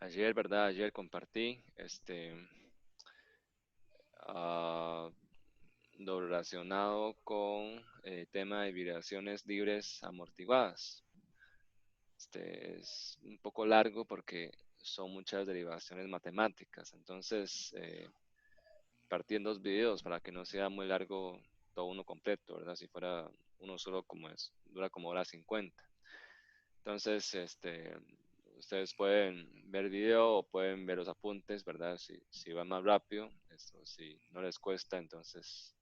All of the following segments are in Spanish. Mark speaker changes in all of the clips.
Speaker 1: ayer, ¿verdad? Ayer compartí ah, lo relacionado con el tema de vibraciones libres amortiguadas. Es un poco largo porque son muchas derivaciones matemáticas. Entonces, partí en dos videos para que no sea muy largo todo uno completo, ¿verdad? Si fuera uno solo como es, dura como hora 50. Entonces, ustedes pueden ver video o pueden ver los apuntes, ¿verdad? Si van más rápido, esto, si no les cuesta, entonces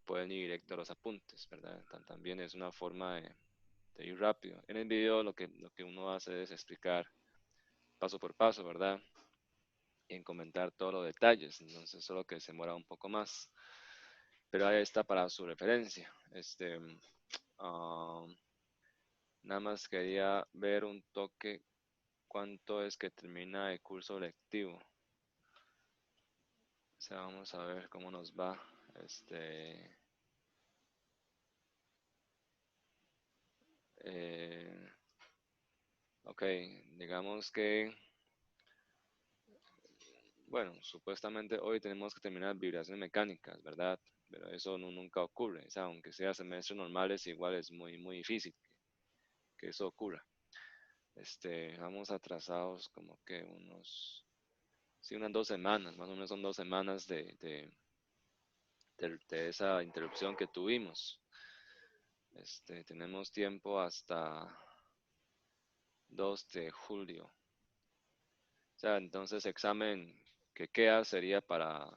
Speaker 1: pueden ir directo a los apuntes, ¿verdad? También es una forma de ir rápido. En el video lo que uno hace es explicar paso por paso, ¿verdad? Y en comentar todos los detalles, entonces solo que se demora un poco más. Pero ahí está para su referencia. Ah, nada más quería ver un toque cuánto es que termina el curso lectivo. O sea, vamos a ver cómo nos va. Este, eh, ok, digamos que, bueno, supuestamente hoy tenemos que terminar vibraciones mecánicas, ¿verdad? Pero eso nunca ocurre. O sea, aunque sea semestres normales, igual es muy, muy difícil que eso ocurra. Vamos atrasados como que sí, unas 2 semanas, más o menos son 2 semanas de esa interrupción que tuvimos. Tenemos tiempo hasta 2 de julio. O sea, entonces examen que queda sería para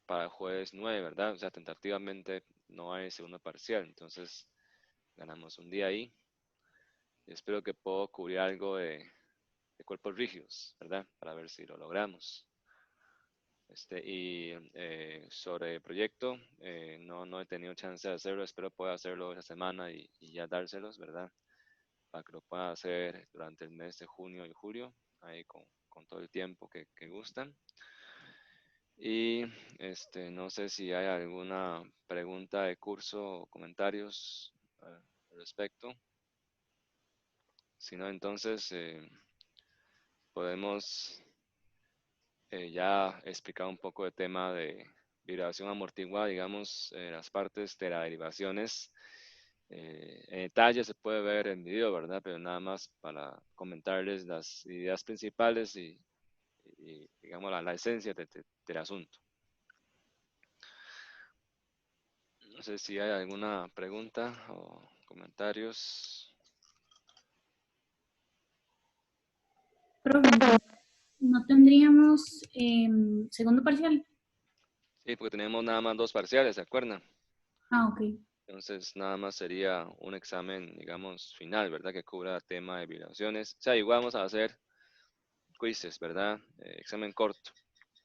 Speaker 1: el jueves 9, ¿verdad? O sea, tentativamente no hay segundo parcial, entonces ganamos un día ahí. Y espero que puedo cubrir algo de cuerpos rígidos, ¿verdad? Para ver si lo logramos. Y sobre el proyecto, no he tenido chance de hacerlo, espero pueda hacerlo esta semana y ya dárselos, ¿verdad? Para que lo pueda hacer durante el mes de junio y julio, ahí con todo el tiempo que gustan. Y no sé si hay alguna pregunta de curso o comentarios al respecto. Si no, entonces podemos ya explicar un poco de tema de vibración amortiguada, digamos, las partes de las derivaciones. En detalle se puede ver en video, ¿verdad? Pero nada más para comentarles las ideas principales y digamos, la esencia del asunto. No sé si hay alguna pregunta o comentarios.
Speaker 2: Profe, entonces, ¿no tendríamos segundo parcial?
Speaker 1: Sí, porque tenemos nada más 2 parciales, ¿se acuerdan?
Speaker 2: Ah, ok.
Speaker 1: Entonces, nada más sería un examen, digamos, final, ¿verdad? Que cubra tema de vibraciones. O sea, igual vamos a hacer quizzes, ¿verdad? Examen corto.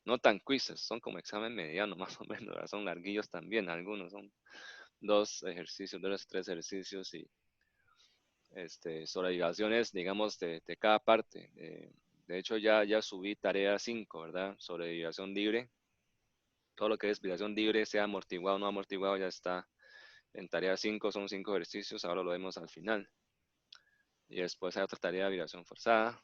Speaker 1: No tan quizzes, son como examen mediano, más o menos, ¿verdad? Son larguillos también, algunos son 2 ejercicios, 3 ejercicios y sobre derivaciones, digamos, de cada parte. De hecho, ya subí tarea 5, ¿verdad? Sobre derivación libre. Todo lo que es derivación libre, sea amortiguado o no amortiguado, ya está en tarea 5, son 5 ejercicios, ahora lo vemos al final. Y después hay otra tarea de vibración forzada.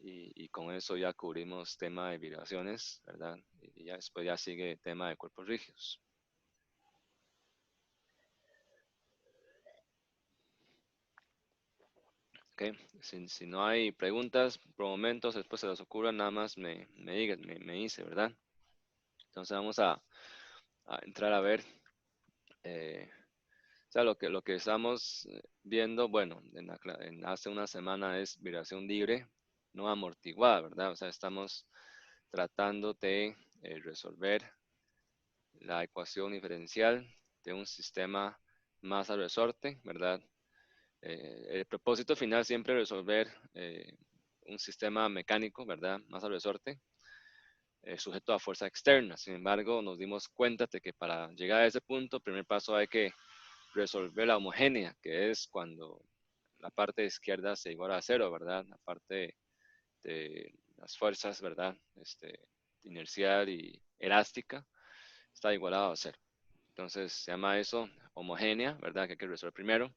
Speaker 1: Y con eso ya cubrimos tema de vibraciones, ¿verdad? Y ya después ya sigue tema de cuerpos rígidos. ¿Ok? Si no hay preguntas por momentos, después se les ocurra, nada más me digan, me dice, ¿verdad? Entonces vamos a entrar a ver, o sea, lo que estamos viendo, bueno, hace una semana es vibración libre, no amortiguada, ¿verdad? O sea, estamos tratando de resolver la ecuación diferencial de un sistema masa resorte, ¿verdad? El propósito final siempre es resolver un sistema mecánico, ¿verdad? Masa resorte, sujeto a fuerza externa. Sin embargo, nos dimos cuenta de que para llegar a ese punto, el primer paso hay que resolver la homogénea, que es cuando la parte izquierda se iguala a cero, ¿verdad? La parte de las fuerzas, ¿verdad? Inercial y elástica está igualado a cero. Entonces se llama eso homogénea, ¿verdad? Que hay que resolver primero.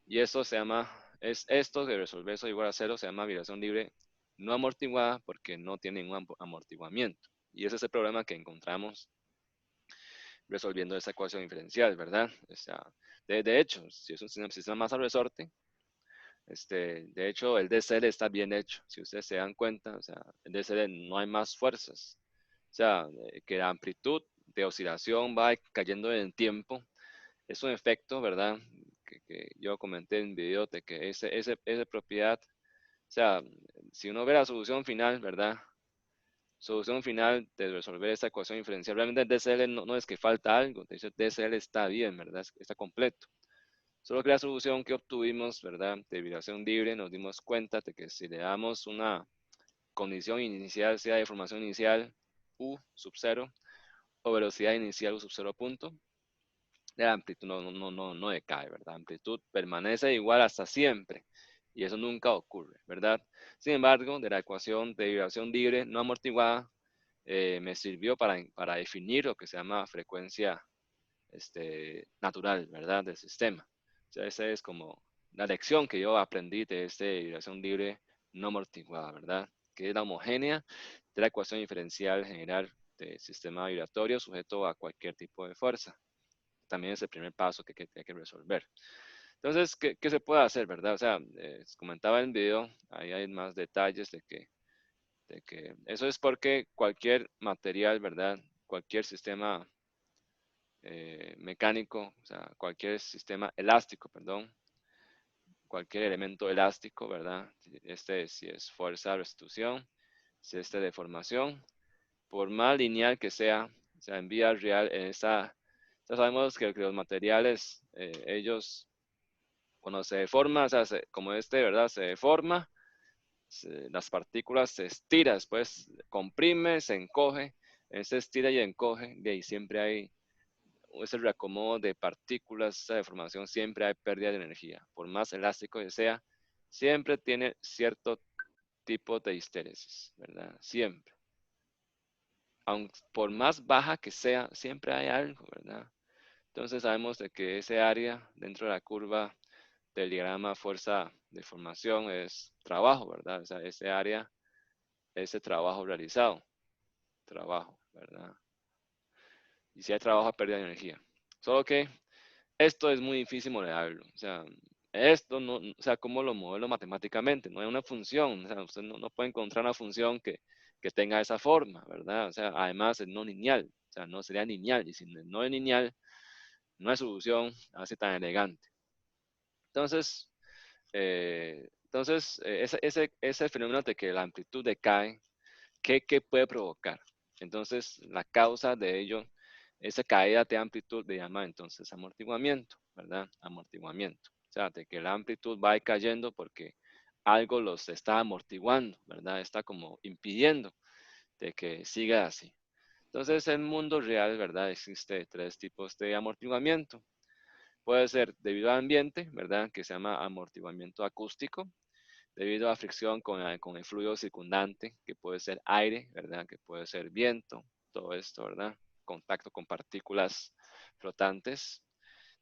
Speaker 1: Y eso se llama es esto de resolver eso igual a cero, se llama vibración libre no amortiguada porque no tiene ningún amortiguamiento. Y ese es el problema que encontramos resolviendo esa ecuación diferencial, ¿verdad? O sea, de hecho, si es un sistema masa resorte, de hecho, el DCL está bien hecho. Si ustedes se dan cuenta, o sea, el DCL no hay más fuerzas. O sea, que la amplitud de oscilación va cayendo en el tiempo. Es un efecto, ¿verdad? Que yo comenté en el video de que esa propiedad, o sea, si uno ve la solución final, ¿verdad? Solución final de resolver esta ecuación diferencial. Realmente el DCL no es que falta algo, de hecho el DCL está bien, ¿verdad? Está completo. Solo que la solución que obtuvimos, ¿verdad? De vibración libre, nos dimos cuenta de que si le damos una condición inicial, sea de formación inicial U sub 0 o velocidad inicial U sub 0 punto, la amplitud no decae, ¿verdad? La amplitud permanece igual hasta siempre y eso nunca ocurre, ¿verdad? Sin embargo, de la ecuación de vibración libre no amortiguada, me sirvió para definir lo que se llama frecuencia natural, ¿verdad? Del sistema. O sea, esa es como la lección que yo aprendí de vibración libre no amortiguada, ¿verdad? Que es la homogénea de la ecuación diferencial general del sistema vibratorio sujeto a cualquier tipo de fuerza. También es el primer paso que hay que resolver. Entonces, ¿qué se puede hacer, verdad? O sea, comentaba en el video, ahí hay más detalles de que eso es porque cualquier material, ¿verdad? Cualquier sistema mecánico, o sea, cualquier sistema elástico, perdón, cualquier elemento elástico, ¿verdad? Si es fuerza, restitución, si es deformación, por más lineal que sea, o sea, en vía real, ya sabemos que los materiales, ellos, cuando se deforman, o sea, como ¿verdad? Se deforma, las partículas se estiran, después comprime, se encoge, se estira y encoge, y ahí siempre hay ese reacomodo de partículas, esa deformación, siempre hay pérdida de energía. Por más elástico que sea, siempre tiene cierto tipo de histéresis, ¿verdad? Siempre. Aunque por más baja que sea, siempre hay algo, ¿verdad? Entonces sabemos de que ese área dentro de la curva del diagrama fuerza-deformación es trabajo, ¿verdad? O sea, ese área, ese trabajo realizado, trabajo, ¿verdad? Y si hay trabajo, hay pérdida de energía. Solo que esto es muy difícil modelarlo. O sea, esto no, o sea, ¿cómo lo modelo matemáticamente? No hay una función. O sea, usted no puede encontrar una función que tenga esa forma, ¿verdad? O sea, además es no lineal. O sea, no sería lineal. Y si no es lineal, no hay solución así tan elegante. Ese fenómeno de que la amplitud decae, ¿qué puede provocar? Entonces, la causa de ello, esa caída de amplitud le llama entonces amortiguamiento, ¿verdad? Amortiguamiento. O sea, de que la amplitud va cayendo porque algo los está amortiguando, ¿verdad? Está como impidiendo de que siga así. Entonces, en el mundo real, ¿verdad? Existe tres tipos de amortiguamiento. Puede ser debido al ambiente, ¿verdad? Que se llama amortiguamiento acústico, debido a fricción con el fluido circundante, que puede ser aire, ¿verdad? Que puede ser viento, todo esto, ¿verdad? Contacto con partículas flotantes.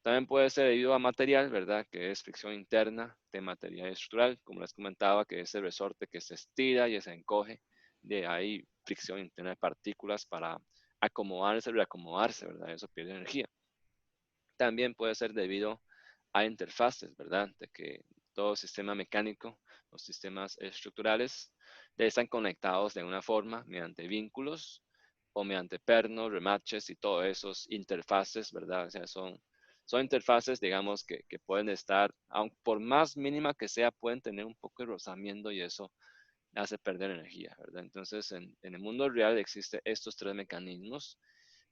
Speaker 1: También puede ser debido a material, ¿verdad? Que es fricción interna de material estructural, como les comentaba, que es el resorte que se estira y se encoge. De ahí fricción interna de partículas para acomodarse, reacomodarse, ¿verdad? Eso pierde energía. También puede ser debido a interfaces, ¿verdad? De que todo sistema mecánico, los sistemas estructurales, están conectados de una forma mediante vínculos o mediante pernos, remaches y todos esos interfaces, ¿verdad? O sea, son interfaces, digamos, que pueden estar, aun por más mínima que sea, pueden tener un poco de rozamiento y eso hace perder energía, ¿verdad? Entonces, en el mundo real existen estos tres mecanismos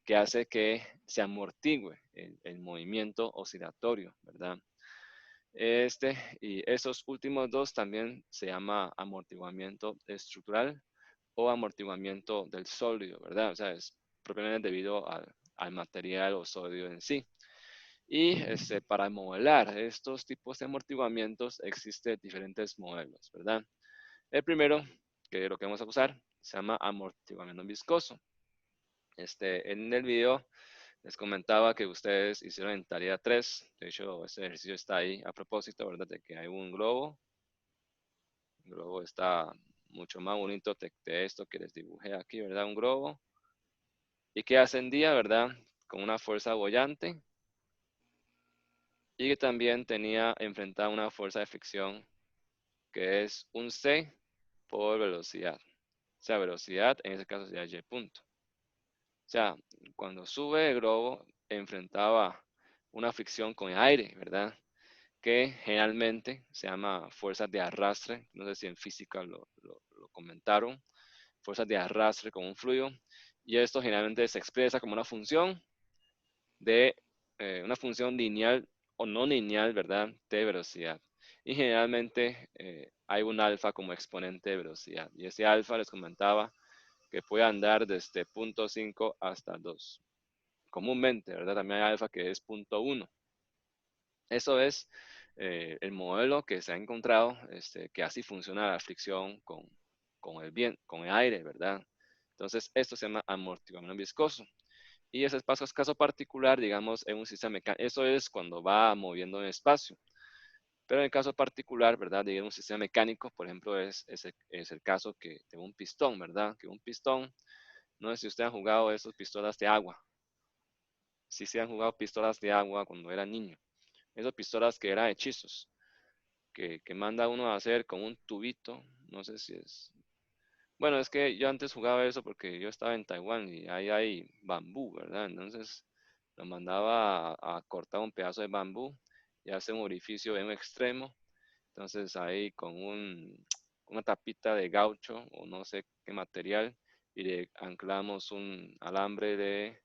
Speaker 1: que hace que se amortigue el movimiento oscilatorio, ¿verdad? Y esos últimos dos también se llama amortiguamiento estructural o amortiguamiento del sólido, ¿verdad? O sea, es propiamente debido al material o sólido en sí. Y para modelar estos tipos de amortiguamientos existen diferentes modelos, ¿verdad? El primero, que es lo que vamos a usar, se llama amortiguamiento viscoso. En el video Les comentaba que ustedes hicieron en tarea 3. De hecho, este ejercicio está ahí a propósito, ¿verdad? De que hay un globo. El globo está mucho más bonito de esto que les dibujé aquí, ¿verdad? Un globo. Y que ascendía, ¿verdad? Con una fuerza boyante. Y que también tenía enfrentada una fuerza de fricción que es un C por velocidad. O sea, velocidad en ese caso sería Y punto. O sea, cuando sube el globo enfrentaba una fricción con el aire, ¿verdad? Que generalmente se llama fuerzas de arrastre. No sé si en física lo comentaron. Fuerzas de arrastre con un fluido. Y esto generalmente se expresa como una función de una función lineal o no lineal, ¿verdad? De velocidad. Y generalmente hay un alfa como exponente de velocidad. Y ese alfa les comentaba que puede andar desde 0.5 hasta 2. Comúnmente, ¿verdad? También hay alfa que es 0.1. Eso es el modelo que se ha encontrado, que así funciona la fricción con el aire, ¿verdad? Entonces, esto se llama amortiguamiento viscoso. Y ese espacio es caso particular, digamos, en un sistema mecánico. Eso es cuando va moviendo en el espacio. Pero en el caso particular, ¿verdad? De un sistema mecánico, por ejemplo, es el caso de un pistón, ¿verdad? Que un pistón, no sé si ustedes han jugado esas pistolas de agua. Si se han jugado pistolas de agua cuando era niño. Esas pistolas que eran hechizos, que manda uno a hacer con un tubito, no sé si es. Bueno, es que yo antes jugaba eso porque yo estaba en Taiwán y ahí hay bambú, ¿verdad? Entonces lo mandaba a cortar un pedazo de bambú y hacer un orificio en un extremo. Entonces ahí con una tapita de gaucho o no sé qué material y le anclamos un alambre de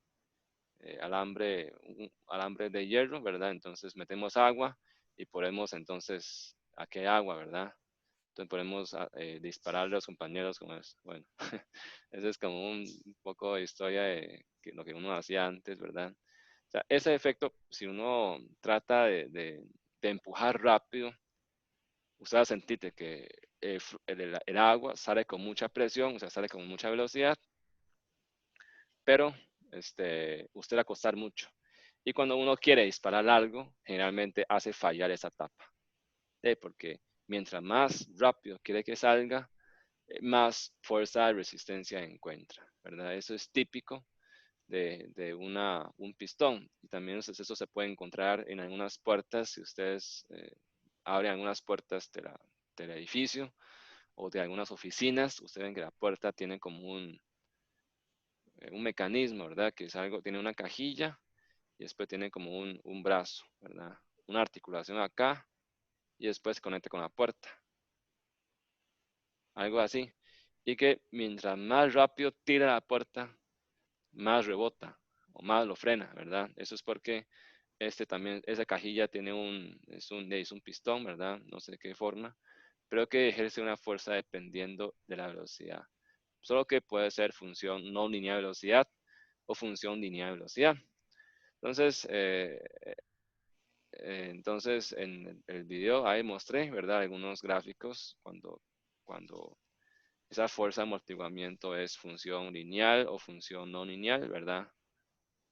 Speaker 1: hierro, ¿verdad? Entonces metemos agua y ponemos entonces aquí hay agua, ¿verdad? Entonces podemos dispararle a los compañeros con eso. Bueno, ese es como un poco de historia de lo que uno hacía antes, ¿verdad? O sea, ese efecto, si uno trata de empujar rápido, usted va a sentir que el agua sale con mucha presión, o sea, sale con mucha velocidad, pero usted va a costar mucho. Y cuando uno quiere disparar algo, generalmente hace fallar esa etapa. Porque mientras más rápido quiere que salga, más fuerza de resistencia encuentra, ¿verdad? Eso es típico de un pistón. Y también eso se puede encontrar en algunas puertas, si ustedes abren algunas puertas del edificio o de algunas oficinas, ustedes ven que la puerta tiene como un mecanismo, ¿verdad? Que es algo, tiene una cajilla y después tiene como un brazo, ¿verdad? Una articulación acá y después se conecta con la puerta, algo así. Y que mientras más rápido tira la puerta, más rebota o más lo frena, ¿verdad? Eso es porque también, esa cajilla tiene es un pistón, ¿verdad? No sé de qué forma, pero que ejerce una fuerza dependiendo de la velocidad. Solo que puede ser función no lineal de velocidad o función lineal de velocidad. Entonces, en el video ahí mostré, ¿verdad? Algunos gráficos cuando esa fuerza de amortiguamiento es función lineal o función no lineal, ¿verdad?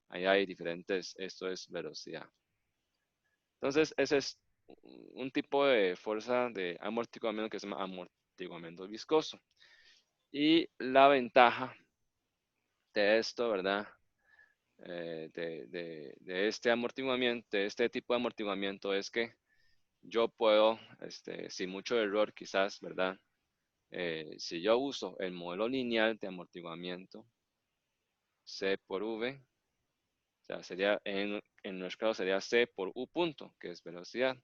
Speaker 1: Ahí hay diferentes, esto es velocidad. Entonces, ese es un tipo de fuerza de amortiguamiento que se llama amortiguamiento viscoso. Y la ventaja de esto, ¿verdad? De este amortiguamiento, de este tipo de amortiguamiento es que yo puedo, sin mucho error quizás, ¿verdad? Si yo uso el modelo lineal de amortiguamiento, C por V, o sea, en nuestro caso sería C por U punto, que es velocidad.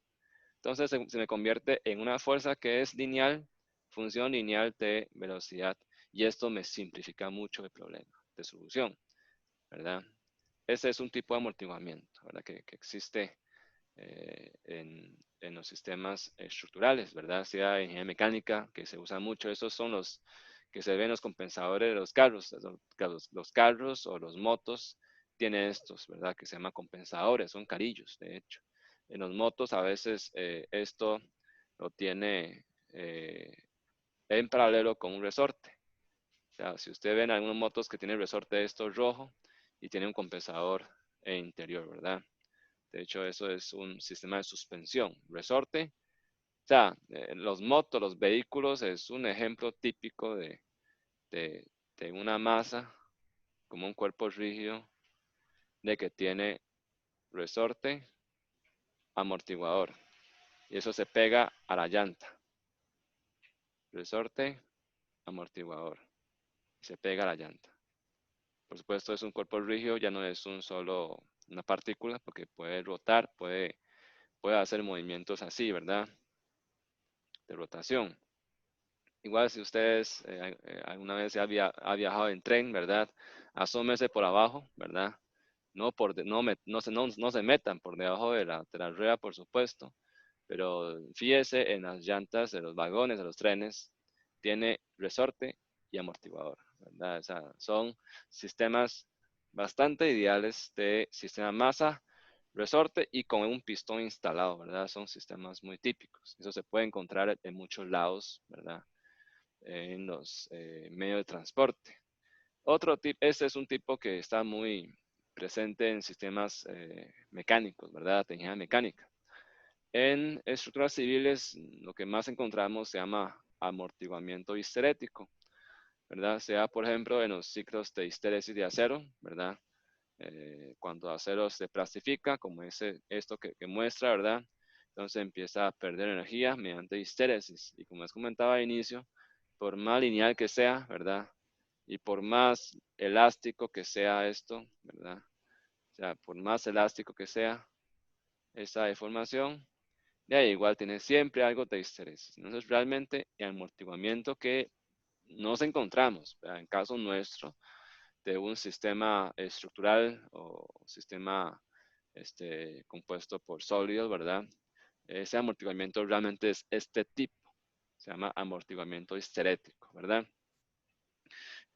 Speaker 1: Entonces se me convierte en una fuerza que es lineal, función lineal de velocidad. Y esto me simplifica mucho el problema de solución, ¿verdad? Ese es un tipo de amortiguamiento, ¿verdad? Que existe en los sistemas estructurales, ¿verdad? Sea en ingeniería mecánica, que se usa mucho. Esos son los que se ven en los compensadores de los carros. Los carros o los motos tienen estos, ¿verdad? Que se llaman compensadores, son carillos, de hecho. En los motos a veces esto lo tiene en paralelo con un resorte. O sea, si usted ven algunos motos que tienen resorte de esto rojo y tiene un compensador e interior, ¿verdad? De hecho, eso es un sistema de suspensión. Resorte, o sea, los motos, los vehículos, es un ejemplo típico de, de una masa como un cuerpo rígido de que tiene resorte, amortiguador. Y eso se pega a la llanta. Resorte, amortiguador. Y se pega a la llanta. Por supuesto, es un cuerpo rígido, ya no es un solo una partícula, porque puede rotar, puede hacer movimientos así, ¿verdad? De rotación. Igual si ustedes alguna vez ha viajado en tren, ¿verdad? Asómese por abajo, ¿verdad? No se metan por debajo de la rueda, por supuesto, pero fíjese en las llantas de los vagones, de los trenes, tiene resorte y amortiguador, ¿verdad? O sea, son sistemas bastante ideales de sistema masa, resorte y con un pistón instalado, ¿verdad? Son sistemas muy típicos. Eso se puede encontrar en muchos lados, ¿verdad? En los medios de transporte. Otro tipo, este es un tipo que está muy presente en sistemas mecánicos, ¿verdad? Ingeniería mecánica. En estructuras civiles, lo que más encontramos se llama amortiguamiento histerético, ¿verdad? Sea, por ejemplo, en los ciclos de histéresis de acero, ¿verdad? Cuando acero se plastifica, como esto que muestra, ¿verdad? Entonces empieza a perder energía mediante histéresis. Y como les comentaba al inicio, por más lineal que sea, ¿verdad? Y por más elástico que sea esto, ¿verdad? O sea, por más elástico que sea esa deformación, ya igual tiene siempre algo de histéresis. Entonces, realmente el amortiguamiento que nos encontramos, ¿verdad? En caso nuestro, de un sistema estructural o sistema compuesto por sólidos, ¿verdad? Ese amortiguamiento realmente es este tipo, se llama amortiguamiento histerético, ¿verdad?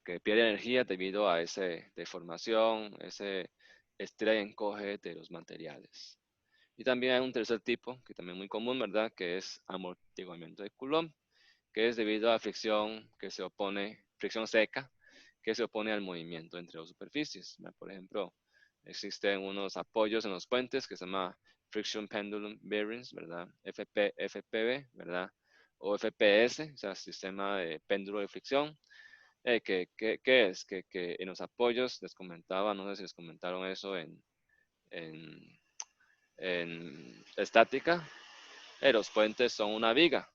Speaker 1: Que pierde energía debido a esa deformación, ese estira y encoge de los materiales. Y también hay un tercer tipo, que también es muy común, ¿verdad? Que es amortiguamiento de Coulomb, que es debido a fricción que se opone, fricción seca, que se opone al movimiento entre dos superficies. ¿Verdad? Por ejemplo, existen unos apoyos en los puentes que se llama Friction Pendulum Bearings, ¿verdad? FPB, ¿verdad? O FPS, o sea, sistema de péndulo de fricción. ¿Qué es? Que en los apoyos les comentaba, no sé si les comentaron eso en, en estática, los puentes son una viga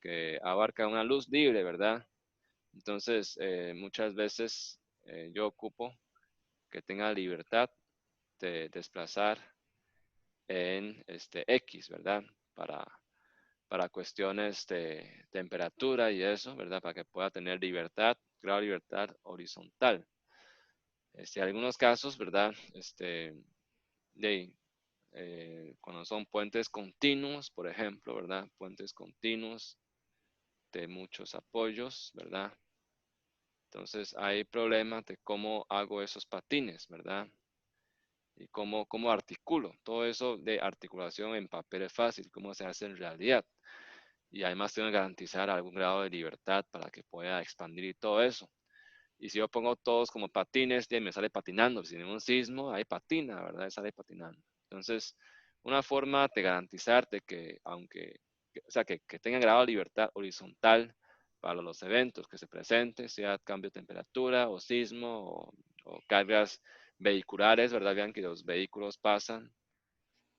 Speaker 1: que abarca una luz libre, ¿verdad? Entonces, muchas veces yo ocupo que tenga libertad de desplazar en X, ¿verdad? Para, para cuestiones de temperatura y eso, ¿verdad? Para que pueda tener libertad, grado de libertad horizontal. En algunos casos, ¿verdad? De, cuando son puentes continuos, por ejemplo, ¿verdad? Puentes continuos de muchos apoyos, ¿verdad? Entonces hay problemas de cómo hago esos patines, ¿verdad? Y cómo articulo. Todo eso de articulación en papel es fácil, cómo se hace en realidad. Y además tengo que garantizar algún grado de libertad para que pueda expandir y todo eso. Y si yo pongo todos como patines, me sale patinando. Si tengo un sismo, ahí patina, ¿verdad? Sale patinando. Entonces, una forma de garantizar de que, o sea, que tenga grado de libertad horizontal para los eventos que se presenten, sea cambio de temperatura o sismo o cargas vehiculares, ¿verdad? Vean que los vehículos pasan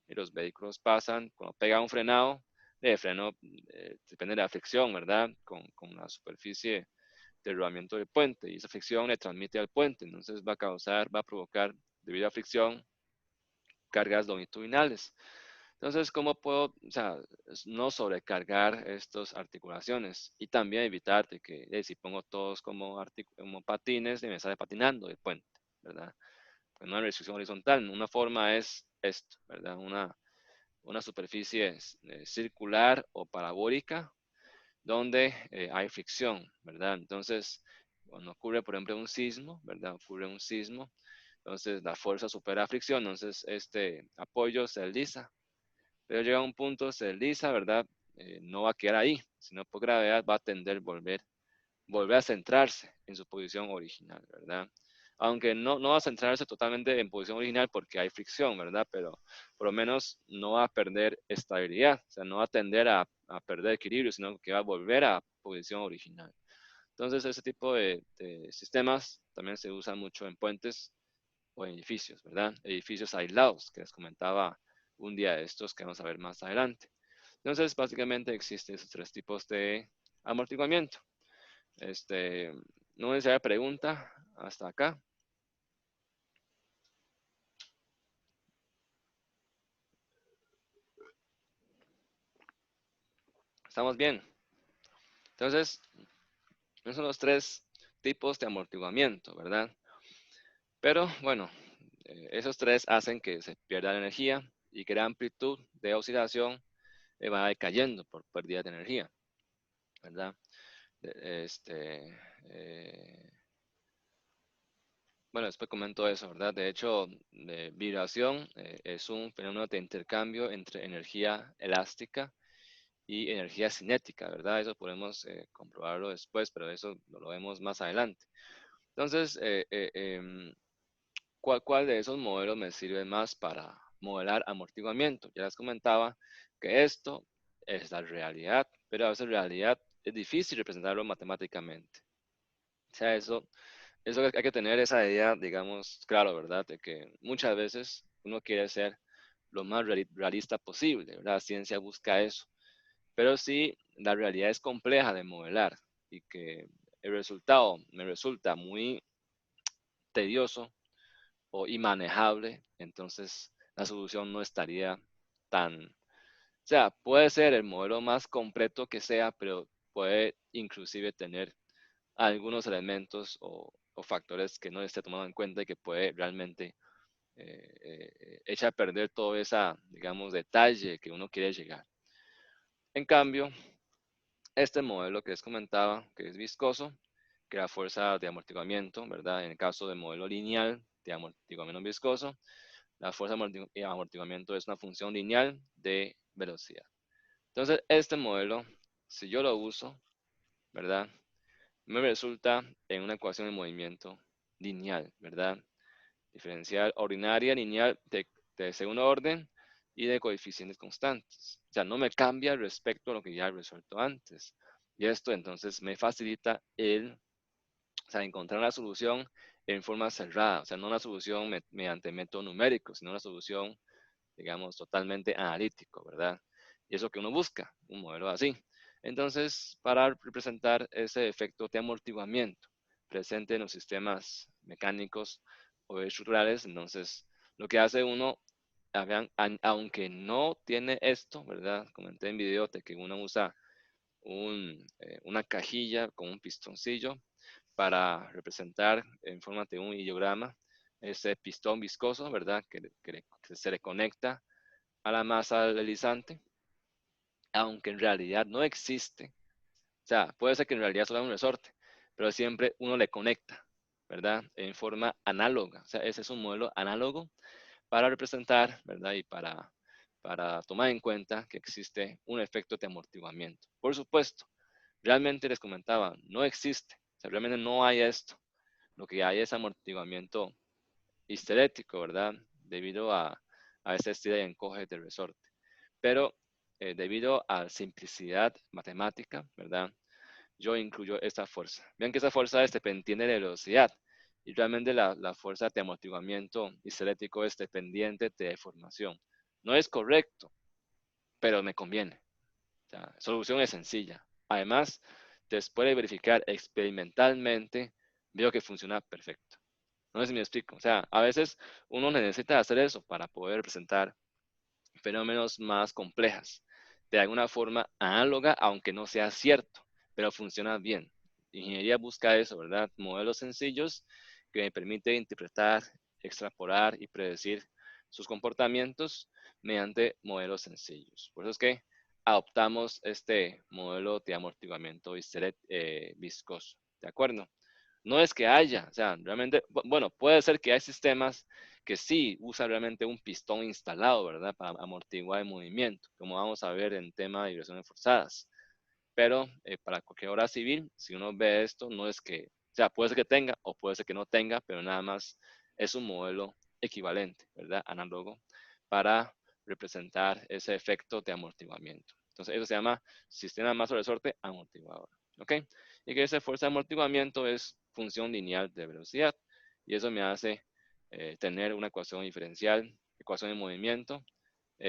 Speaker 1: y los vehículos pasan, cuando pega un frenado, el freno depende de la fricción, ¿verdad? Con la superficie de rodamiento del puente y esa fricción le transmite al puente, entonces va a provocar, debido a fricción, cargas longitudinales. Entonces, ¿cómo puedo, o sea, no sobrecargar estas articulaciones y también evitar de que si pongo todos como patines, me sale patinando el puente, ¿verdad? Pues no hay restricción horizontal, una forma es esto, ¿verdad? Una superficie circular o parabólica donde hay fricción, ¿verdad? Entonces, cuando ocurre, por ejemplo, un sismo, ¿verdad? Ocurre un sismo, entonces la fuerza supera la fricción, entonces este apoyo se desliza, pero llega a un punto, se desliza, ¿verdad? No va a quedar ahí, sino por gravedad va a tender a volver a centrarse en su posición original, ¿verdad? aunque no va a centrarse totalmente en posición original porque hay fricción, ¿verdad? Pero por lo menos no va a perder estabilidad, o sea, no va a tender a perder equilibrio, sino que va a volver a posición original. Entonces, ese tipo de sistemas también se usan mucho en puentes o edificios, ¿verdad? Edificios aislados, que les comentaba un día de estos que vamos a ver más adelante. Entonces, básicamente existen esos tres tipos de amortiguamiento. No necesaria pregunta hasta acá. ¿Estamos bien? Entonces, esos son los tres tipos de amortiguamiento, ¿verdad? Pero bueno, esos tres hacen que se pierda la energía y que la amplitud de oscilación va decayendo por pérdida de energía, ¿verdad? Eh, bueno, después comento eso, ¿verdad? De hecho, vibración es un fenómeno de intercambio entre energía elástica y energía cinética, ¿verdad? Eso podemos comprobarlo después, pero eso lo vemos más adelante. Entonces, ¿cuál de esos modelos me sirve más para modelar amortiguamiento? Ya les comentaba que esto es la realidad, pero a veces realidad es difícil representarlo matemáticamente. O sea, eso hay que tener esa idea, digamos, claro, ¿verdad? De que muchas veces uno quiere ser lo más realista posible, ¿verdad? La ciencia busca eso. Pero si la realidad es compleja de modelar y que el resultado me resulta muy tedioso o inmanejable, entonces la solución no estaría tan... O sea, puede ser el modelo más completo que sea, pero puede inclusive tener algunos elementos o factores que no esté tomando en cuenta y que puede realmente echar a perder todo esa, digamos, detalle que uno quiere llegar. En cambio, este modelo que les comentaba, que es viscoso, que la fuerza de amortiguamiento, ¿verdad? En el caso del modelo lineal de amortiguamiento viscoso, la fuerza de amortiguamiento es una función lineal de velocidad. Entonces, este modelo, si yo lo uso, ¿verdad? Me resulta en una ecuación de movimiento lineal, ¿verdad? Diferencial ordinaria lineal de segundo orden y de coeficientes constantes. O sea, no me cambia respecto a lo que ya he resuelto antes. Y esto entonces me facilita o sea, encontrar una solución en forma cerrada. O sea, no una solución mediante método numérico, sino una solución, digamos, totalmente analítico, ¿verdad? Y eso que uno busca, un modelo así. Entonces, para representar ese efecto de amortiguamiento presente en los sistemas mecánicos o estructurales, entonces lo que hace uno, aunque no tiene esto, ¿verdad? Comenté en video de que uno usa una cajilla con un pistoncillo para representar en forma de un ideograma ese pistón viscoso, ¿verdad? Que se le conecta a la masa deslizante, aunque en realidad no existe. O sea, puede ser que en realidad solo es un resorte, pero siempre uno le conecta, ¿verdad? En forma análoga. O sea, ese es un modelo análogo para representar, ¿verdad? Y para tomar en cuenta que existe un efecto de amortiguamiento. Por supuesto, realmente les comentaba, no existe. O sea, realmente no hay esto. Lo que hay es amortiguamiento histerético, ¿verdad? Debido a ese estira y encoge del resorte. Pero debido a simplicidad matemática, ¿verdad? Yo incluyo esta fuerza. Vean que esa fuerza es dependiente de la velocidad y realmente la fuerza de amortiguamiento histerético es dependiente de deformación. No es correcto, pero me conviene. O sea, la solución es sencilla. Además, después de verificar experimentalmente, veo que funciona perfecto. No sé si me explico. O sea, a veces uno necesita hacer eso para poder representar fenómenos más complejas, de alguna forma análoga, aunque no sea cierto, pero funciona bien. Ingeniería busca eso, ¿verdad? Modelos sencillos que me permiten interpretar, extrapolar y predecir sus comportamientos mediante modelos sencillos. Por eso es que adoptamos este modelo de amortiguamiento viscoso, ¿de acuerdo? No es que haya, o sea, realmente, bueno, puede ser que hay sistemas que sí usan realmente un pistón instalado, ¿verdad? Para amortiguar el movimiento, como vamos a ver en tema de vibraciones forzadas. Pero para cualquier obra civil, si uno ve esto, no es que O sea, puede ser que tenga o puede ser que no tenga, pero nada más es un modelo equivalente, ¿verdad? Análogo para representar ese efecto de amortiguamiento. Entonces, eso se llama sistema de masa resorte amortiguador. ¿Ok? Y que esa fuerza de amortiguamiento es función lineal de velocidad. Y eso me hace tener una ecuación diferencial, ecuación de movimiento,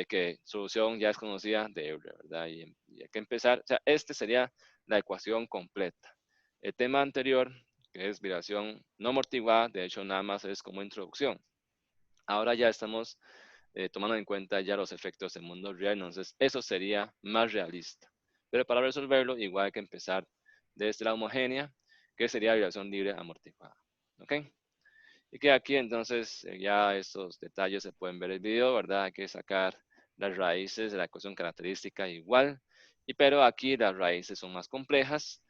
Speaker 1: que solución ya es conocida de Euler, ¿verdad? Y hay que empezar, o sea, este sería la ecuación completa. El tema anterior, que es vibración no amortiguada, de hecho nada más es como introducción. Ahora ya estamos tomando en cuenta ya los efectos del mundo real, entonces eso sería más realista. Pero para resolverlo, igual hay que empezar desde la homogénea, que sería vibración libre amortiguada. ¿Ok? Y que aquí entonces ya estos detalles se pueden ver en el video, ¿verdad? Hay que sacar las raíces de la ecuación característica igual, pero aquí las raíces son más complejas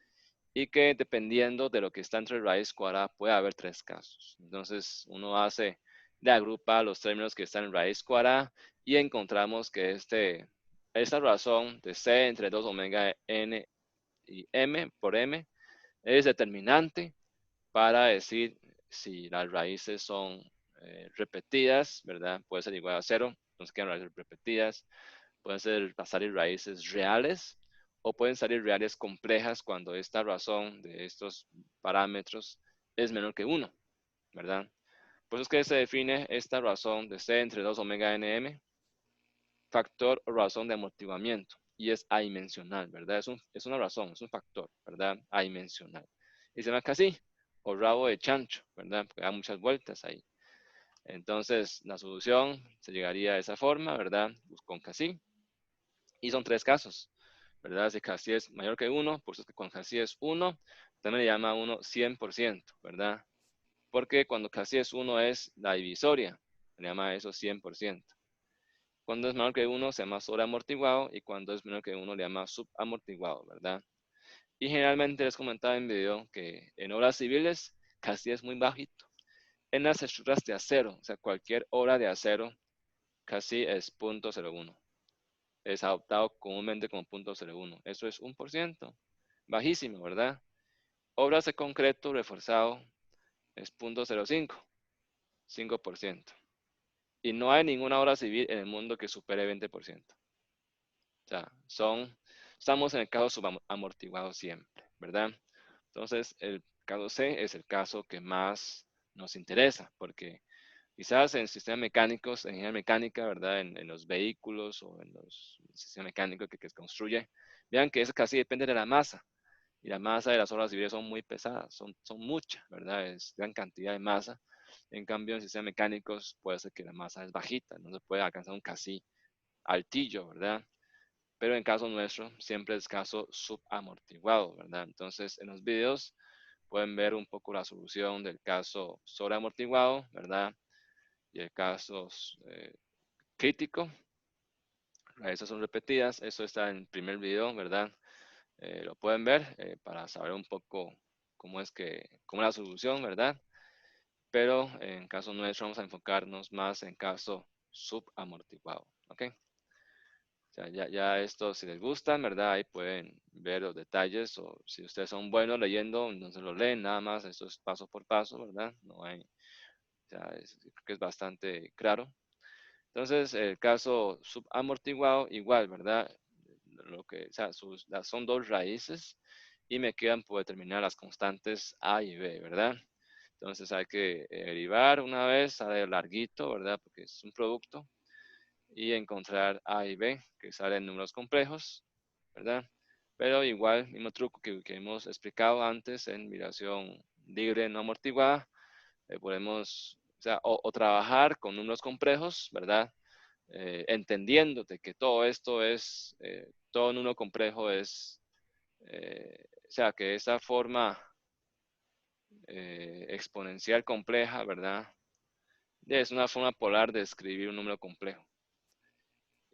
Speaker 1: y que dependiendo de lo que está entre raíz cuadrada puede haber tres casos. Entonces uno hace de agrupa los términos que están en raíz cuadrada y encontramos que esta razón de c entre 2 omega n y m por m es determinante para decir si las raíces son repetidas, ¿verdad? Puede ser igual a cero, entonces quedan raíces repetidas. Pueden salir raíces reales o pueden salir raíces complejas cuando esta razón de estos parámetros es menor que 1, ¿verdad? Por eso es que se define esta razón de C entre 2 omega nm, factor o razón de amortiguamiento, y es adimensional, ¿verdad? Es una razón, es un factor, ¿verdad? Adimensional. Y se llama casi, o rabo de chancho, ¿verdad? Porque da muchas vueltas ahí. Entonces, la solución se llegaría de esa forma, ¿verdad? Con casi. Y son tres casos, ¿verdad? Si casi es mayor que 1, por eso es que con casi es 1, también le llama a uno 100%, ¿verdad? Porque cuando casi es 1 es la divisoria, le llama a eso 100%. Cuando es menor que 1 se llama sobreamortiguado y cuando es menor que 1 le llama subamortiguado, ¿verdad? Y generalmente les comentaba en video que en obras civiles casi es muy bajito. En las estructuras de acero, o sea, cualquier obra de acero, casi es 0.01. Es adoptado comúnmente como 0.01. Eso es 1%. Bajísimo, ¿verdad? Obras de concreto reforzado es 0.05, 5%. Y no hay ninguna obra civil en el mundo que supere 20%. O sea, estamos en el caso subamortiguado siempre, ¿verdad? Entonces, el caso C es el caso que más nos interesa, porque quizás en sistemas mecánicos, en ingeniería mecánica, ¿verdad? En los vehículos o en los sistemas mecánicos que se construye, vean que eso casi depende de la masa. Y la masa de las obras civiles son muy pesadas, son muchas, ¿verdad? Es gran cantidad de masa. En cambio, en sistemas mecánicos puede ser que la masa es bajita, no se puede alcanzar un casi altillo, ¿verdad? Pero en caso nuestro, siempre es caso subamortiguado, ¿verdad? Entonces, en los videos pueden ver un poco la solución del caso sobreamortiguado, ¿verdad? Y el caso crítico. Esas son repetidas. Eso está en el primer video, ¿verdad? Lo pueden ver para saber un poco cómo es la solución, ¿verdad? Pero en caso nuestro vamos a enfocarnos más en caso subamortiguado, ¿ok? O sea, ya esto, si les gustan, ¿verdad? Ahí pueden ver los detalles o si ustedes son buenos leyendo, entonces lo leen nada más, esto es paso por paso, ¿verdad? No hay, o sea, creo que es bastante claro. Entonces, el caso subamortiguado, igual, ¿verdad? O sea, son dos raíces y me quedan por determinar las constantes A y B, ¿verdad? Entonces hay que derivar una vez, sale larguito, ¿verdad? Porque es un producto y encontrar A y B, que salen números complejos, ¿verdad? Pero igual, mismo truco que hemos explicado antes en vibración libre no amortiguada, podemos, o sea, o trabajar con números complejos, ¿verdad? Entendiéndote que todo esto es, todo número complejo es, o sea, que esa forma exponencial compleja, ¿verdad? Es una forma polar de escribir un número complejo.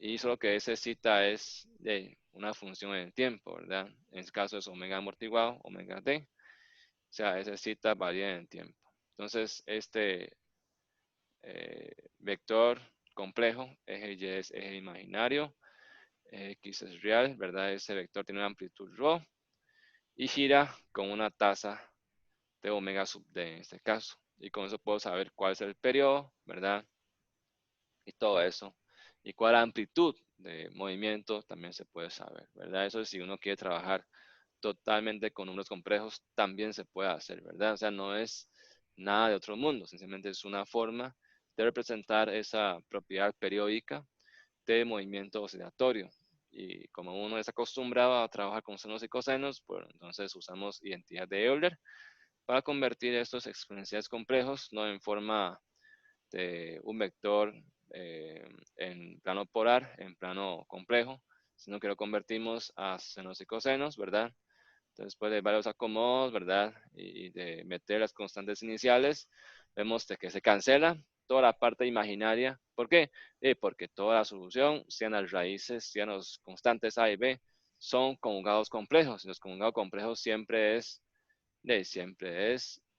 Speaker 1: Y solo que necesita es de una función en el tiempo, ¿verdad? En este caso es omega amortiguado, omega t. O sea, necesita varía en el tiempo. Entonces, este vector complejo, eje y es eje imaginario, x es real, ¿verdad? Ese vector tiene una amplitud ρ y gira con una tasa de omega sub D en este caso. Y con eso puedo saber cuál es el periodo, ¿verdad? Y todo eso. Y cuál amplitud de movimiento también se puede saber, ¿verdad? Eso si uno quiere trabajar totalmente con números complejos, también se puede hacer, ¿verdad? O sea, no es nada de otro mundo, simplemente es una forma de representar esa propiedad periódica de movimiento oscilatorio. Y como uno está acostumbrado a trabajar con senos y cosenos, pues entonces usamos identidad de Euler para convertir estos exponenciales complejos no en forma de un vector en plano polar, en plano complejo, sino que lo convertimos a senos y cosenos, ¿verdad? Entonces, después de varios acomodos, ¿verdad? Y de meter las constantes iniciales, vemos de que se cancela toda la parte imaginaria. ¿Por qué? Porque toda la solución, sean las raíces, sean los constantes A y B, son conjugados complejos. Y los conjugados complejos siempre es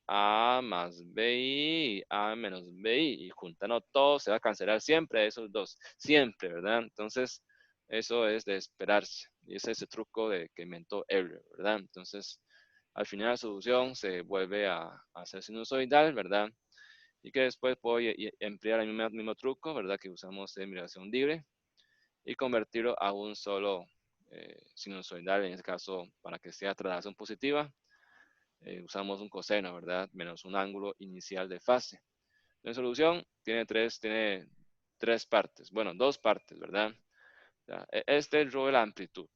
Speaker 1: A más BI, A menos BI, y juntando todo se va a cancelar siempre esos dos, siempre, ¿verdad? Entonces, eso es de esperarse, y ese es el truco de que inventó Euler, ¿verdad? Entonces, al final la solución se vuelve a ser sinusoidal, ¿verdad? Y que después puedo emplear el mismo truco, ¿verdad? Que usamos en migración libre, y convertirlo a un solo sinusoidal, en este caso, para que sea traslación positiva, usamos un coseno, ¿verdad? Menos un ángulo inicial de fase. La solución tiene tres partes, bueno, dos partes, ¿verdad? Este es el rho de la amplitud,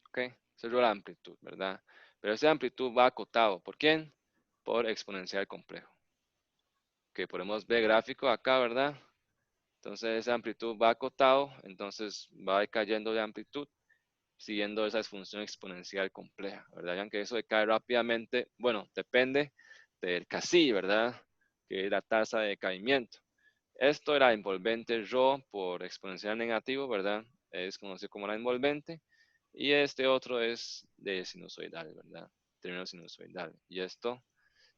Speaker 1: ¿ok? Este es el rho de la amplitud, ¿verdad? Pero esa amplitud va acotado, ¿por quién? Por exponencial complejo. Que podemos ver gráfico acá, ¿verdad? Entonces esa amplitud va acotado, entonces va cayendo de amplitud siguiendo esa función exponencial compleja, ¿verdad? Vean que eso decae rápidamente, bueno, depende del CASI, ¿verdad? Que es la tasa de decaimiento. Esto era envolvente ρ por exponencial negativo, ¿verdad? Es conocido como la envolvente. Y este otro es de sinusoidal, ¿verdad? Término sinusoidal. Y esto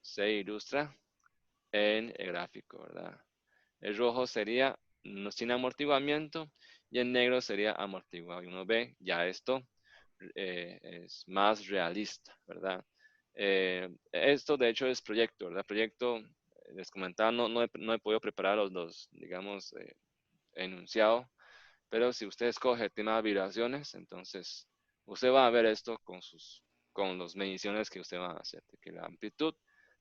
Speaker 1: se ilustra en el gráfico, ¿verdad? El rojo sería sin amortiguamiento y el negro sería amortiguado. Y uno ve ya esto es más realista, ¿verdad? Esto de hecho es proyecto, ¿verdad? Proyecto, les comentaba, no he podido preparar los digamos, enunciado, pero si usted escoge el tema de vibraciones, entonces usted va a ver esto con las mediciones que usted va a hacer, de que la amplitud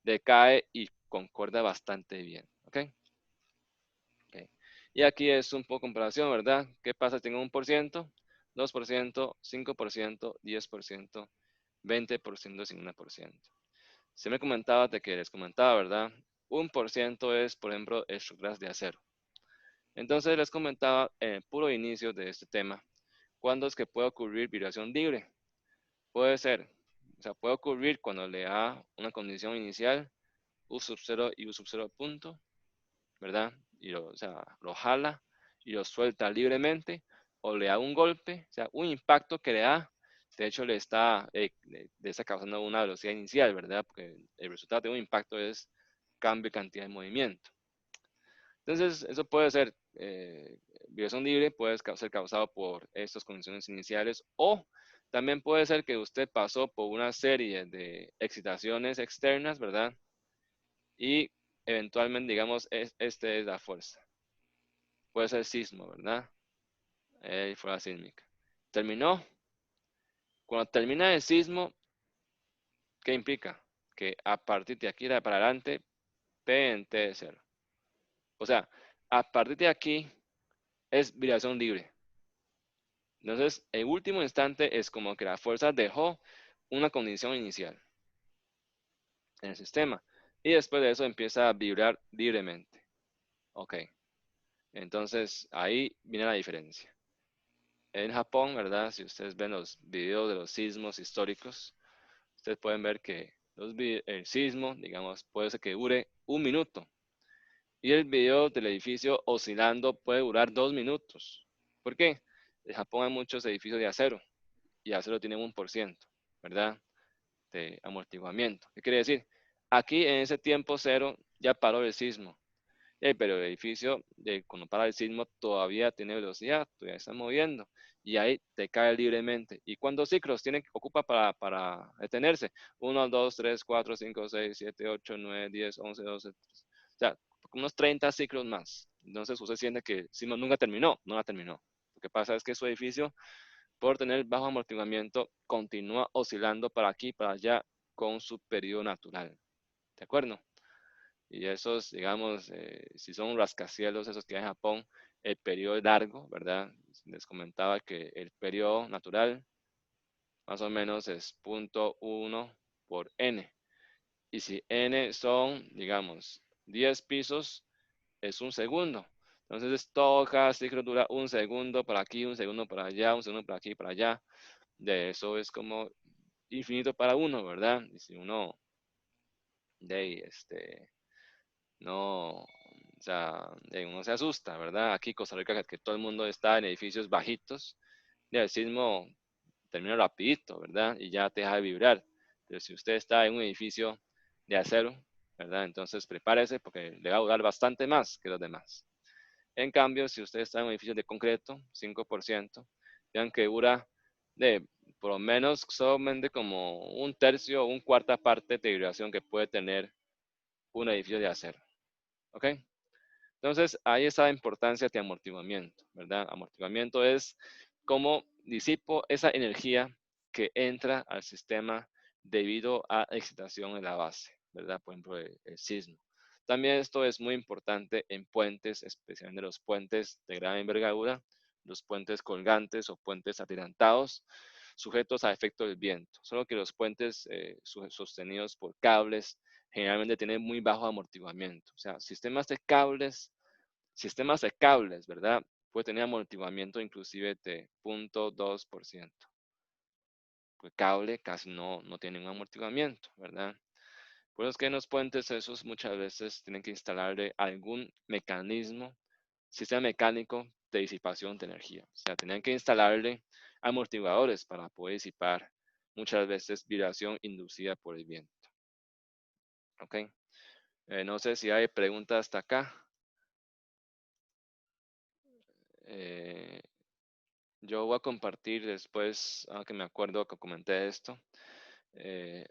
Speaker 1: decae y concuerda bastante bien, ¿ok? Okay. Y aquí es un poco comparación, ¿verdad? ¿Qué pasa si tengo 1%, 2%, 5%, 10%, 20%, sin 1%? Se me comentaba de que les comentaba, ¿verdad? 1% es, por ejemplo, estructuras de acero. Entonces les comentaba en el puro inicio de este tema, ¿cuándo es que puede ocurrir vibración libre? Puede ser, o sea, puede ocurrir cuando le da una condición inicial, U sub 0 y U sub 0 punto, ¿verdad? Y o sea, lo jala y lo suelta libremente, o le da un golpe, o sea, un impacto que le da, de hecho le está causando una velocidad inicial, ¿verdad? Porque el resultado de un impacto es cambio de cantidad de movimiento. Entonces, eso puede ser vibración libre, puede ser causado por estas condiciones iniciales, o también puede ser que usted pasó por una serie de excitaciones externas, ¿verdad? Y eventualmente, digamos, este es la fuerza. Puede ser sismo, ¿verdad? Fuerza sísmica. Terminó. Cuando termina el sismo, ¿qué implica? Que a partir de aquí para adelante, P en T de cero. O sea, a partir de aquí es vibración libre. Entonces, el último instante es como que la fuerza dejó una condición inicial en el sistema. Y después de eso empieza a vibrar libremente. Ok. Entonces, ahí viene la diferencia. En Japón, ¿verdad? Si ustedes ven los videos de los sismos históricos, ustedes pueden ver que el sismo, digamos, puede ser que dure 1 minuto. Y el video del edificio oscilando puede durar 2 minutos. ¿Por qué? En Japón hay muchos edificios de acero y acero tiene 1%, ¿verdad? De amortiguamiento. ¿Qué quiere decir? Aquí en ese tiempo cero ya paró el sismo. Pero el edificio, cuando para el sismo, todavía tiene velocidad, todavía está moviendo. Y ahí te cae libremente. ¿Y cuántos ciclos ocupa para detenerse? 1, 2, 3, 4, 5, 6, 7, 8, 9, 10, 11, 12. O sea, unos 30 ciclos más. Entonces usted siente que el sismo nunca terminó, no la terminó. Lo que pasa es que su edificio, por tener bajo amortiguamiento, continúa oscilando para aquí, para allá, con su periodo natural. ¿De acuerdo? Y esos, digamos, si son rascacielos, esos que hay en Japón, el periodo es largo, ¿verdad? Les comentaba que el periodo natural más o menos es 0.1 por n. Y si n son, digamos, 10 pisos, es un segundo. Entonces, todo cada ciclo dura un segundo para aquí, un segundo para allá, un segundo para aquí, para allá. De eso es como infinito para uno, ¿verdad? Y si uno de ahí, no, o sea, uno se asusta, ¿verdad? Aquí Costa Rica, que todo el mundo está en edificios bajitos, y el sismo termina rapidito, ¿verdad? Y ya te deja de vibrar. Pero si usted está en un edificio de acero, ¿verdad? Entonces prepárese porque le va a durar bastante más que los demás. En cambio, si usted está en un edificio de concreto, 5%, vean que dura de por lo menos solamente como un tercio o un cuarta parte de vibración que puede tener un edificio de acero. ¿Ok? Entonces, ahí está la importancia de amortiguamiento, ¿verdad? Amortiguamiento es cómo disipo esa energía que entra al sistema debido a excitación en la base, ¿verdad? Por ejemplo, el sismo. También esto es muy importante en puentes, especialmente los puentes de gran envergadura, los puentes colgantes o puentes atirantados, sujetos a efecto del viento. Solo que los puentes sostenidos por cables generalmente tienen muy bajo amortiguamiento. O sea, sistemas de cables, ¿verdad? Puede tener amortiguamiento inclusive de 0.2%. Pues cable casi no tiene un amortiguamiento, ¿verdad? Por eso es que en los puentes esos muchas veces tienen que instalarle algún mecanismo, sistema mecánico de disipación de energía. O sea, tenían que instalarle amortiguadores para poder disipar muchas veces vibración inducida por el viento. ¿Ok? No sé si hay preguntas hasta acá. Eh, yo voy a compartir después, que me acuerdo que comenté esto.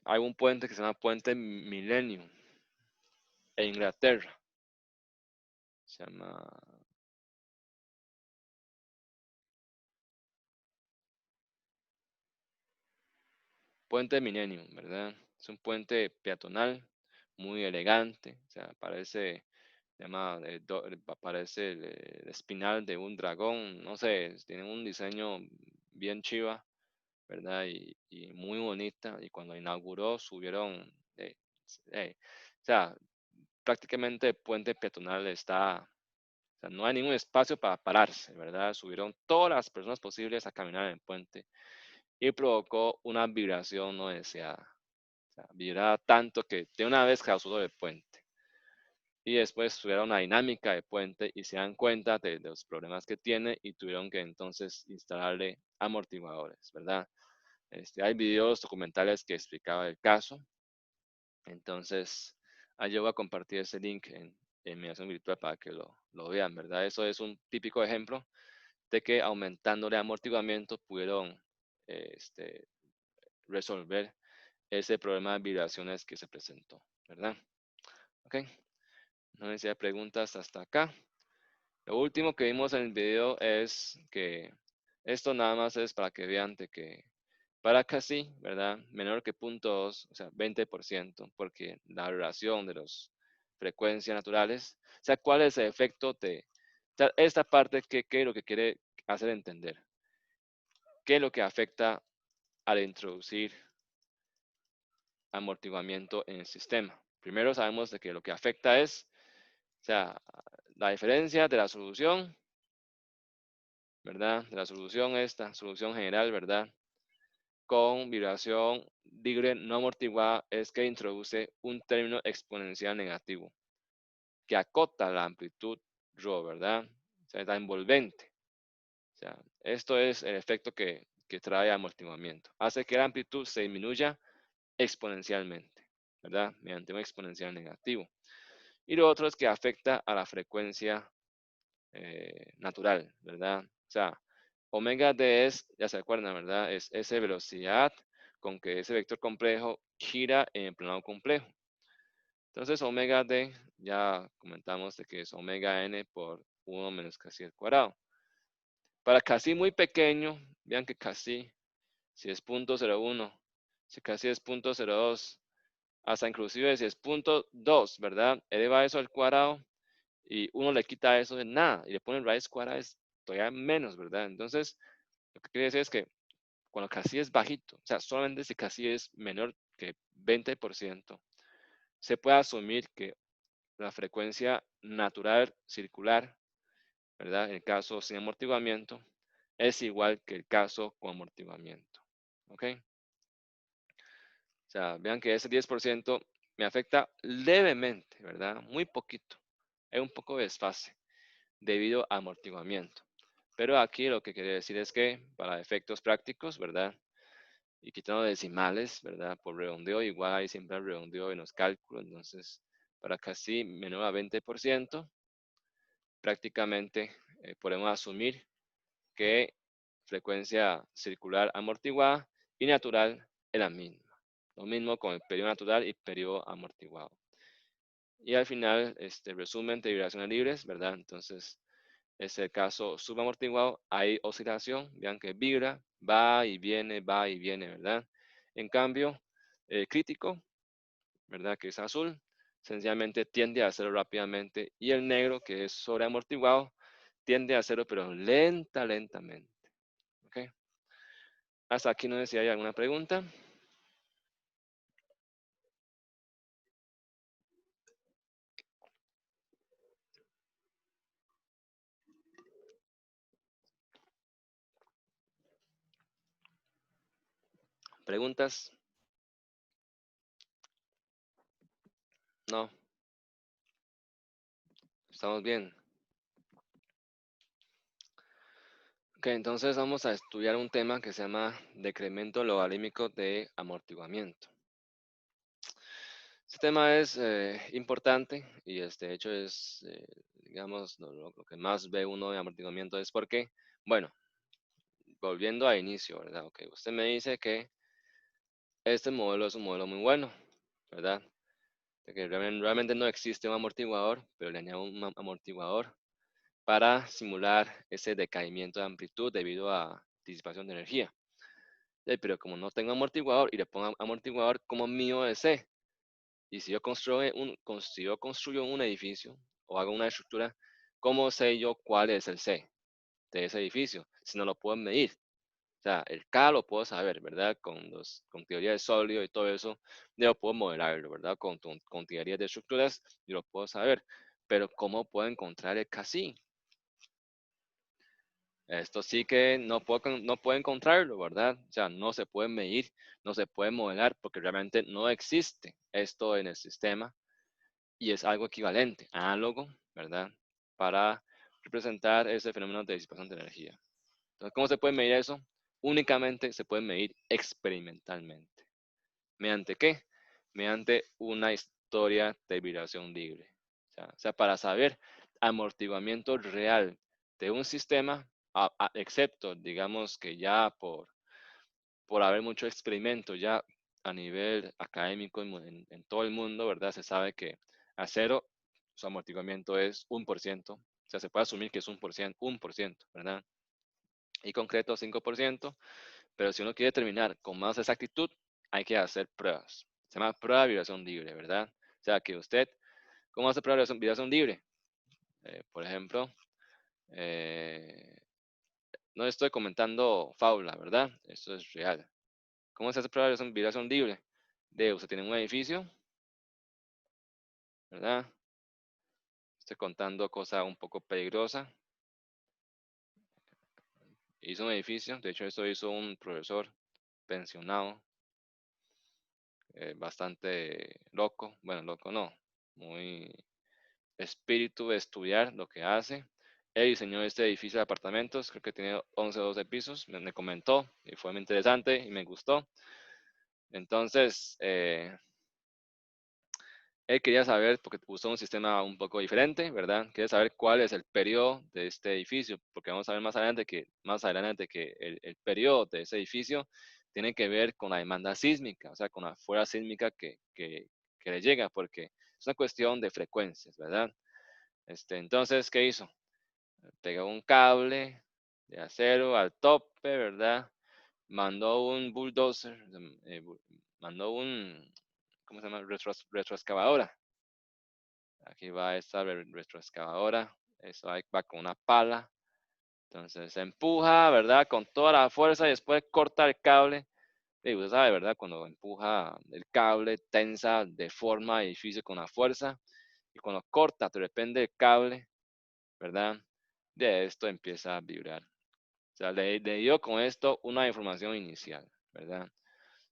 Speaker 1: Hay un puente que se llama Puente Millennium en Inglaterra. Se llama Puente Millennium, ¿verdad? Es un puente peatonal muy elegante. O sea, parece el espinal de un dragón. No sé, tiene un diseño bien chiva, ¿verdad? Y muy bonita. Y cuando inauguró, subieron, o sea, prácticamente el puente peatonal o sea, no hay ningún espacio para pararse, ¿verdad? Subieron todas las personas posibles a caminar en el puente y provocó una vibración no deseada. O sea, vibraba tanto que de una vez causó el puente. Y después tuvieron una dinámica de puente y se dan cuenta de los problemas que tiene y tuvieron que entonces instalarle amortiguadores, ¿verdad? Hay videos documentales que explicaba el caso. Entonces, ahí yo voy a compartir ese link en mi acción virtual para que lo vean, ¿verdad? Eso es un típico ejemplo de que aumentándole amortiguamiento pudieron resolver ese problema de vibraciones que se presentó, ¿verdad? Ok, no hay preguntas hasta acá. Lo último que vimos en el video es que esto nada más es para que vean de que para casi, ¿verdad? Menor que 0.2, o sea, 20%, porque la vibración de las frecuencias naturales, o sea, ¿cuál es el efecto o sea, esta parte, ¿qué es lo que quiere hacer entender? ¿Qué es lo que afecta al introducir amortiguamiento en el sistema? Primero sabemos de que lo que afecta es, o sea, la diferencia de la solución, ¿verdad? De la solución esta, solución general, ¿verdad? Con vibración libre no amortiguada es que introduce un término exponencial negativo que acota la amplitud ρ, ¿verdad? O sea, está envolvente. O sea, esto es el efecto que trae amortiguamiento. Hace que la amplitud se disminuya exponencialmente, ¿verdad? Mediante un exponencial negativo. Y lo otro es que afecta a la frecuencia natural, ¿verdad? O sea, omega d es, ya se acuerdan, ¿verdad? Es esa velocidad con que ese vector complejo gira en el plano complejo. Entonces, omega d, ya comentamos de que es omega n por 1 menos casi al cuadrado. Para casi muy pequeño, vean que casi, si es 0.01, si casi es 0.02, hasta inclusive si es 0.2, ¿verdad? Eleva eso al cuadrado y uno le quita eso de nada y le pone raíz cuadrada, es todavía menos, ¿verdad? Entonces, lo que quiere decir es que cuando casi es bajito, o sea, solamente si casi es menor que 20%, se puede asumir que la frecuencia natural circular, ¿verdad? El caso sin amortiguamiento es igual que el caso con amortiguamiento, ¿ok? O sea, vean que ese 10% me afecta levemente, ¿verdad? Muy poquito. Hay un poco de desfase debido a amortiguamiento. Pero aquí lo que quiere decir es que para efectos prácticos, ¿verdad? Y quitando decimales, ¿verdad? Por redondeo, igual hay siempre redondeo en los cálculos. Entonces, para casi menor a 20%, prácticamente podemos asumir que frecuencia circular amortiguada y natural es la misma. Lo mismo con el periodo natural y periodo amortiguado. Y al final, este resumen de vibraciones libres, ¿verdad? Entonces, es el caso subamortiguado, hay oscilación, vean que vibra, va y viene, ¿verdad? En cambio, crítico, ¿verdad? Que es azul, sencillamente tiende a hacerlo rápidamente. Y el negro, que es sobreamortiguado, tiende a hacerlo, pero lentamente. ¿Ok? Hasta aquí no sé si hay alguna pregunta. ¿Preguntas? No. Estamos bien. Ok, entonces vamos a estudiar un tema que se llama decremento logarítmico de amortiguamiento. Este tema es importante y de hecho es, digamos, lo que más ve uno de amortiguamiento es porque, bueno, volviendo a inicio, ¿verdad? Ok, usted me dice que este modelo es un modelo muy bueno, ¿verdad? De que realmente no existe un amortiguador, pero le añado un amortiguador para simular ese decaimiento de amplitud debido a disipación de energía. Pero como no tengo amortiguador y le pongo amortiguador, ¿cómo mío de C? Y si yo construyo un edificio o hago una estructura, ¿cómo sé yo cuál es el C de ese edificio? Si no lo puedo medir. O sea, el K lo puedo saber, ¿verdad? Con teoría de sólido y todo eso, yo puedo modelarlo, ¿verdad? Con teoría de estructuras, yo lo puedo saber. Pero ¿cómo puedo encontrar el K sí? Esto sí que no puedo encontrarlo, ¿verdad? O sea, no se puede medir, no se puede modelar porque realmente no existe esto en el sistema y es algo equivalente, análogo, ¿verdad? Para representar ese fenómeno de disipación de energía. Entonces, ¿cómo se puede medir eso? Únicamente se puede medir experimentalmente. ¿Mediante qué? Mediante una historia de vibración libre. O sea, para saber amortiguamiento real de un sistema, excepto, digamos que ya por haber mucho experimento ya a nivel académico en todo el mundo, ¿verdad? Se sabe que acero, su amortiguamiento es 1%, o sea, se puede asumir que es 1%, ¿verdad? Y concreto 5%, pero si uno quiere terminar con más exactitud, hay que hacer pruebas. Se llama prueba de vibración libre, ¿verdad? O sea, que usted, ¿cómo hace prueba de vibración libre? Por ejemplo, eh, no estoy comentando fábula, ¿verdad? Esto es real. ¿Cómo se hace prueba de vibración libre? Usted tiene un edificio, ¿verdad? Estoy contando cosa un poco peligrosa. Hizo un edificio, de hecho esto hizo un profesor pensionado, bastante loco, bueno, loco no, muy espíritu de estudiar lo que hace. Él diseñó este edificio de apartamentos, creo que tiene 11 o 12 pisos, me comentó y fue muy interesante y me gustó. Entonces, Él quería saber, porque usó un sistema un poco diferente, ¿verdad? Quería saber cuál es el periodo de este edificio, porque vamos a ver más adelante que el periodo de ese edificio tiene que ver con la demanda sísmica, o sea, con la fuerza sísmica que le llega, porque es una cuestión de frecuencias, ¿verdad? Entonces, ¿qué hizo? Pegó un cable de acero al tope, ¿verdad? Mandó un bulldozer, mandó un, ¿cómo se llama? Retroexcavadora. Aquí va esta retroexcavadora. Eso ahí va con una pala. Entonces se empuja, ¿verdad? Con toda la fuerza y después corta el cable. Y usted sabe, ¿verdad? Cuando empuja el cable, tensa, deforma el edificio con la fuerza. Y cuando corta de repente el cable, ¿verdad? De esto empieza a vibrar. O sea, le dio con esto una información inicial, ¿verdad?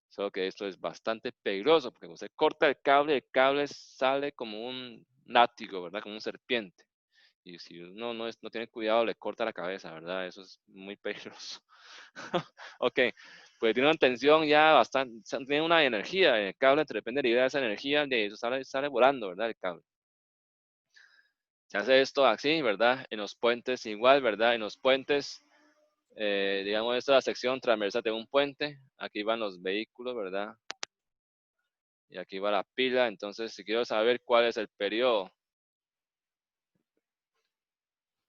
Speaker 1: Solo que esto es bastante peligroso porque usted corta el cable sale como un látigo, ¿verdad? Como un serpiente. Y si uno no tiene cuidado, le corta la cabeza, ¿verdad? Eso es muy peligroso. Ok, pues tiene una tensión ya bastante, tiene una energía en el cable, de repente libera esa energía, de eso sale volando, ¿verdad? El cable. Se hace esto así, ¿verdad? En los puentes igual, ¿verdad? En los puentes, digamos, esta es la sección transversal de un puente. Aquí van los vehículos, ¿verdad? Y aquí va la pila. Entonces, si quiero saber cuál es el periodo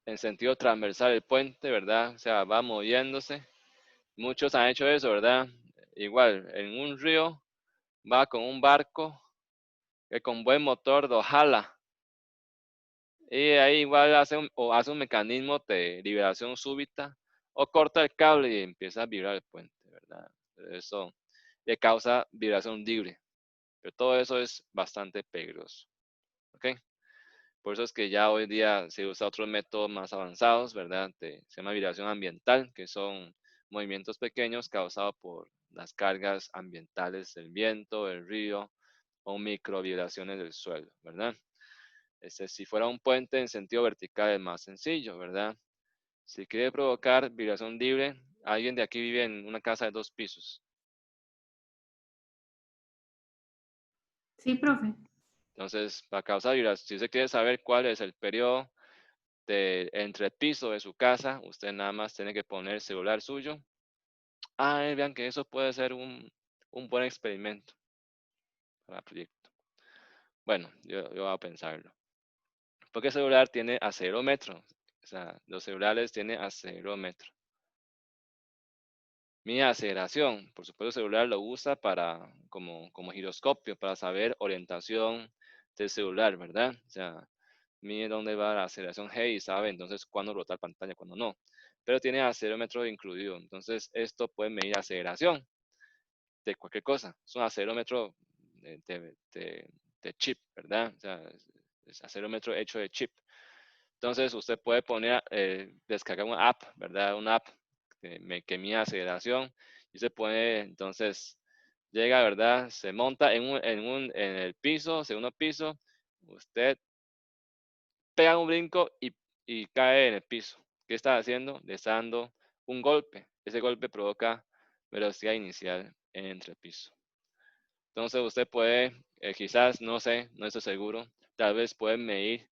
Speaker 1: en sentido transversal del puente, ¿verdad? O sea, va moviéndose. Muchos han hecho eso, ¿verdad? Igual, en un río va con un barco que con buen motor lo jala. Y ahí igual hace un mecanismo de liberación súbita o corta el cable y empieza a vibrar el puente, ¿verdad? Eso le causa vibración libre. Pero todo eso es bastante peligroso. ¿Ok? Por eso es que ya hoy día se usa otros métodos más avanzados, ¿verdad? Se llama vibración ambiental, que son movimientos pequeños causados por las cargas ambientales del viento, del río o microvibraciones del suelo, ¿verdad? Si fuera un puente en sentido vertical es más sencillo, ¿verdad? Si quiere provocar vibración libre, alguien de aquí vive en una casa de 2 pisos.
Speaker 2: Sí, profe.
Speaker 1: Entonces, para causar vibración, si usted quiere saber cuál es el periodo de entrepiso de su casa, usted nada más tiene que poner el celular suyo. Vean que eso puede ser un buen experimento para el proyecto. Bueno, yo voy a pensarlo. Porque el celular tiene acelerómetro. O sea, los celulares tienen acelerómetro. Mi aceleración, por supuesto, el celular lo usa como giroscopio, para saber orientación del celular, ¿verdad? O sea, mide dónde va la aceleración G y sabe entonces cuándo rotar pantalla, cuándo no. Pero tiene acelerómetro incluido. Entonces, esto puede medir aceleración de cualquier cosa. Es un acelerómetro de chip, ¿verdad? O sea, es acelerómetro hecho de chip. Entonces, usted puede descargar una app, ¿verdad? Una app que mide aceleración y se puede, entonces, llega, ¿verdad? Se monta en el piso, segundo piso, usted pega un brinco y cae en el piso. ¿Qué está haciendo? Le está dando un golpe. Ese golpe provoca velocidad inicial en entrepiso. Entonces usted puede, quizás, no sé, no estoy seguro, tal vez puede medir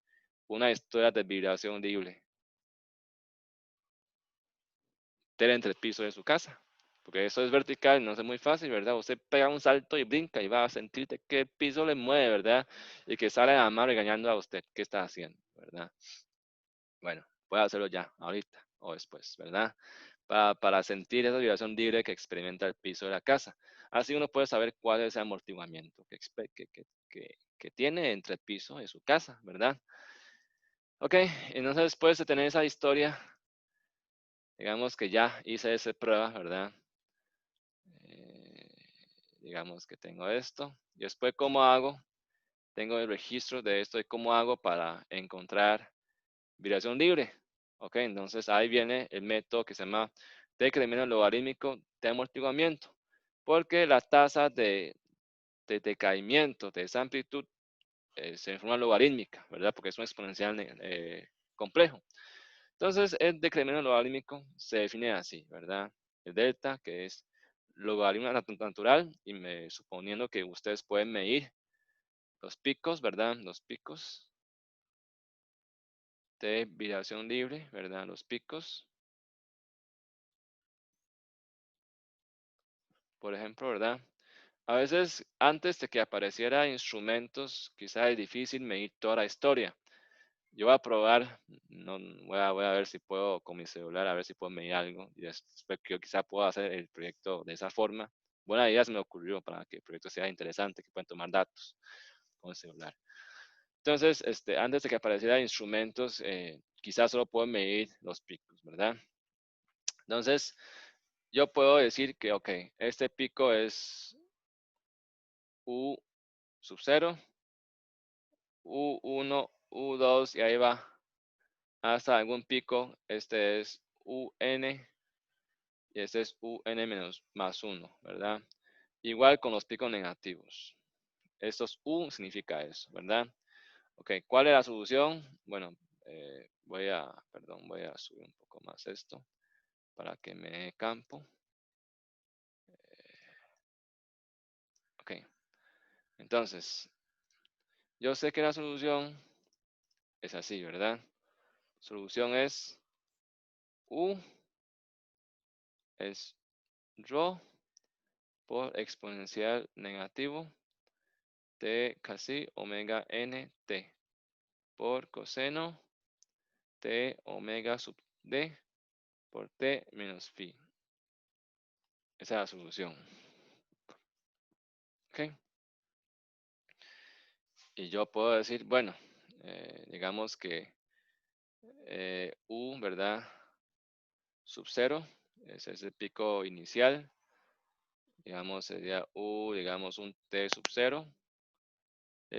Speaker 1: una historia de vibración libre del entrepiso de su casa. Porque eso es vertical, no es muy fácil, ¿verdad? Usted pega un salto y brinca y va a sentir que el piso le mueve, ¿verdad? Y que sale a la mano regañando a usted. ¿Qué está haciendo, verdad? Bueno, puede hacerlo ya, ahorita o después, ¿verdad? Para sentir esa vibración libre que experimenta el piso de la casa. Así uno puede saber cuál es ese amortiguamiento que tiene entre el piso de su casa, ¿verdad? Ok, entonces después de tener esa historia, digamos que ya hice esa prueba, ¿verdad? Eh, digamos que tengo esto. Y después, ¿cómo hago? Tengo el registro de esto y cómo hago para encontrar vibración libre. Ok, entonces ahí viene el método que se llama decremento logarítmico de amortiguamiento, porque la tasa de decaimiento de esa amplitud se en forma logarítmica, ¿verdad? Porque es un exponencial complejo. Entonces, el decremento logarítmico se define así, ¿verdad? El delta, que es logaritmo natural, y suponiendo que ustedes pueden medir los picos, ¿verdad? Los picos de viración libre, ¿verdad? Los picos, por ejemplo, ¿verdad? A veces antes de que apareciera instrumentos, quizá es difícil medir toda la historia. Yo voy a probar, no, voy a ver si puedo con mi celular, a ver si puedo medir algo. Y después que yo quizá pueda hacer el proyecto de esa forma. Buena idea se me ocurrió para que el proyecto sea interesante, que puedan tomar datos con el celular. Entonces, antes de que apareciera instrumentos, quizás solo puedo medir los picos, ¿verdad? Entonces, yo puedo decir que, ok, este pico es U sub 0, U1, U2 y ahí va hasta algún pico. Este es UN y este es UN menos más 1, ¿verdad? Igual con los picos negativos. Estos U significa eso, ¿verdad? Ok, ¿cuál es la solución? Bueno, voy a subir un poco más esto para que me dé campo. Ok, entonces, yo sé que la solución es así, ¿verdad? Solución es U es rho por exponencial negativo de casi omega n t por coseno de omega sub d por t menos phi. Esa es la solución. ¿Ok? Y yo puedo decir, bueno, digamos que U, ¿verdad? Sub 0, ese es el pico inicial. Digamos, sería U, digamos, un T sub 0.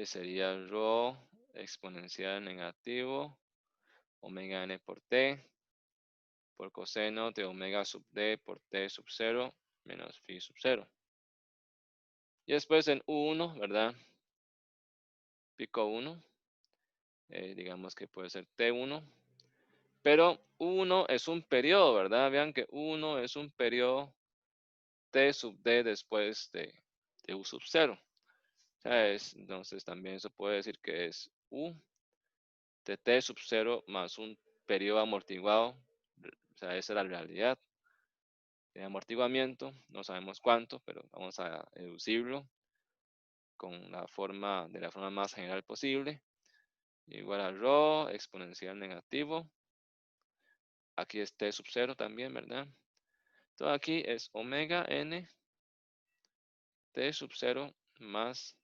Speaker 1: Sería rho exponencial negativo omega n por t por coseno de omega sub d por t sub 0 menos phi sub 0. Y después en U1, ¿verdad? Pico 1, digamos que puede ser T1, pero U1 es un periodo, ¿verdad? Vean que U1 es un periodo T sub D después de U sub 0. O sea, entonces también se puede decir que es U de T sub 0 más un periodo amortiguado. O sea, esa es la realidad de amortiguamiento. No sabemos cuánto, pero vamos a deducirlo con la forma más general posible. Igual a rho exponencial negativo. Aquí es T sub 0 también, ¿verdad? Todo aquí es omega n T sub 0 más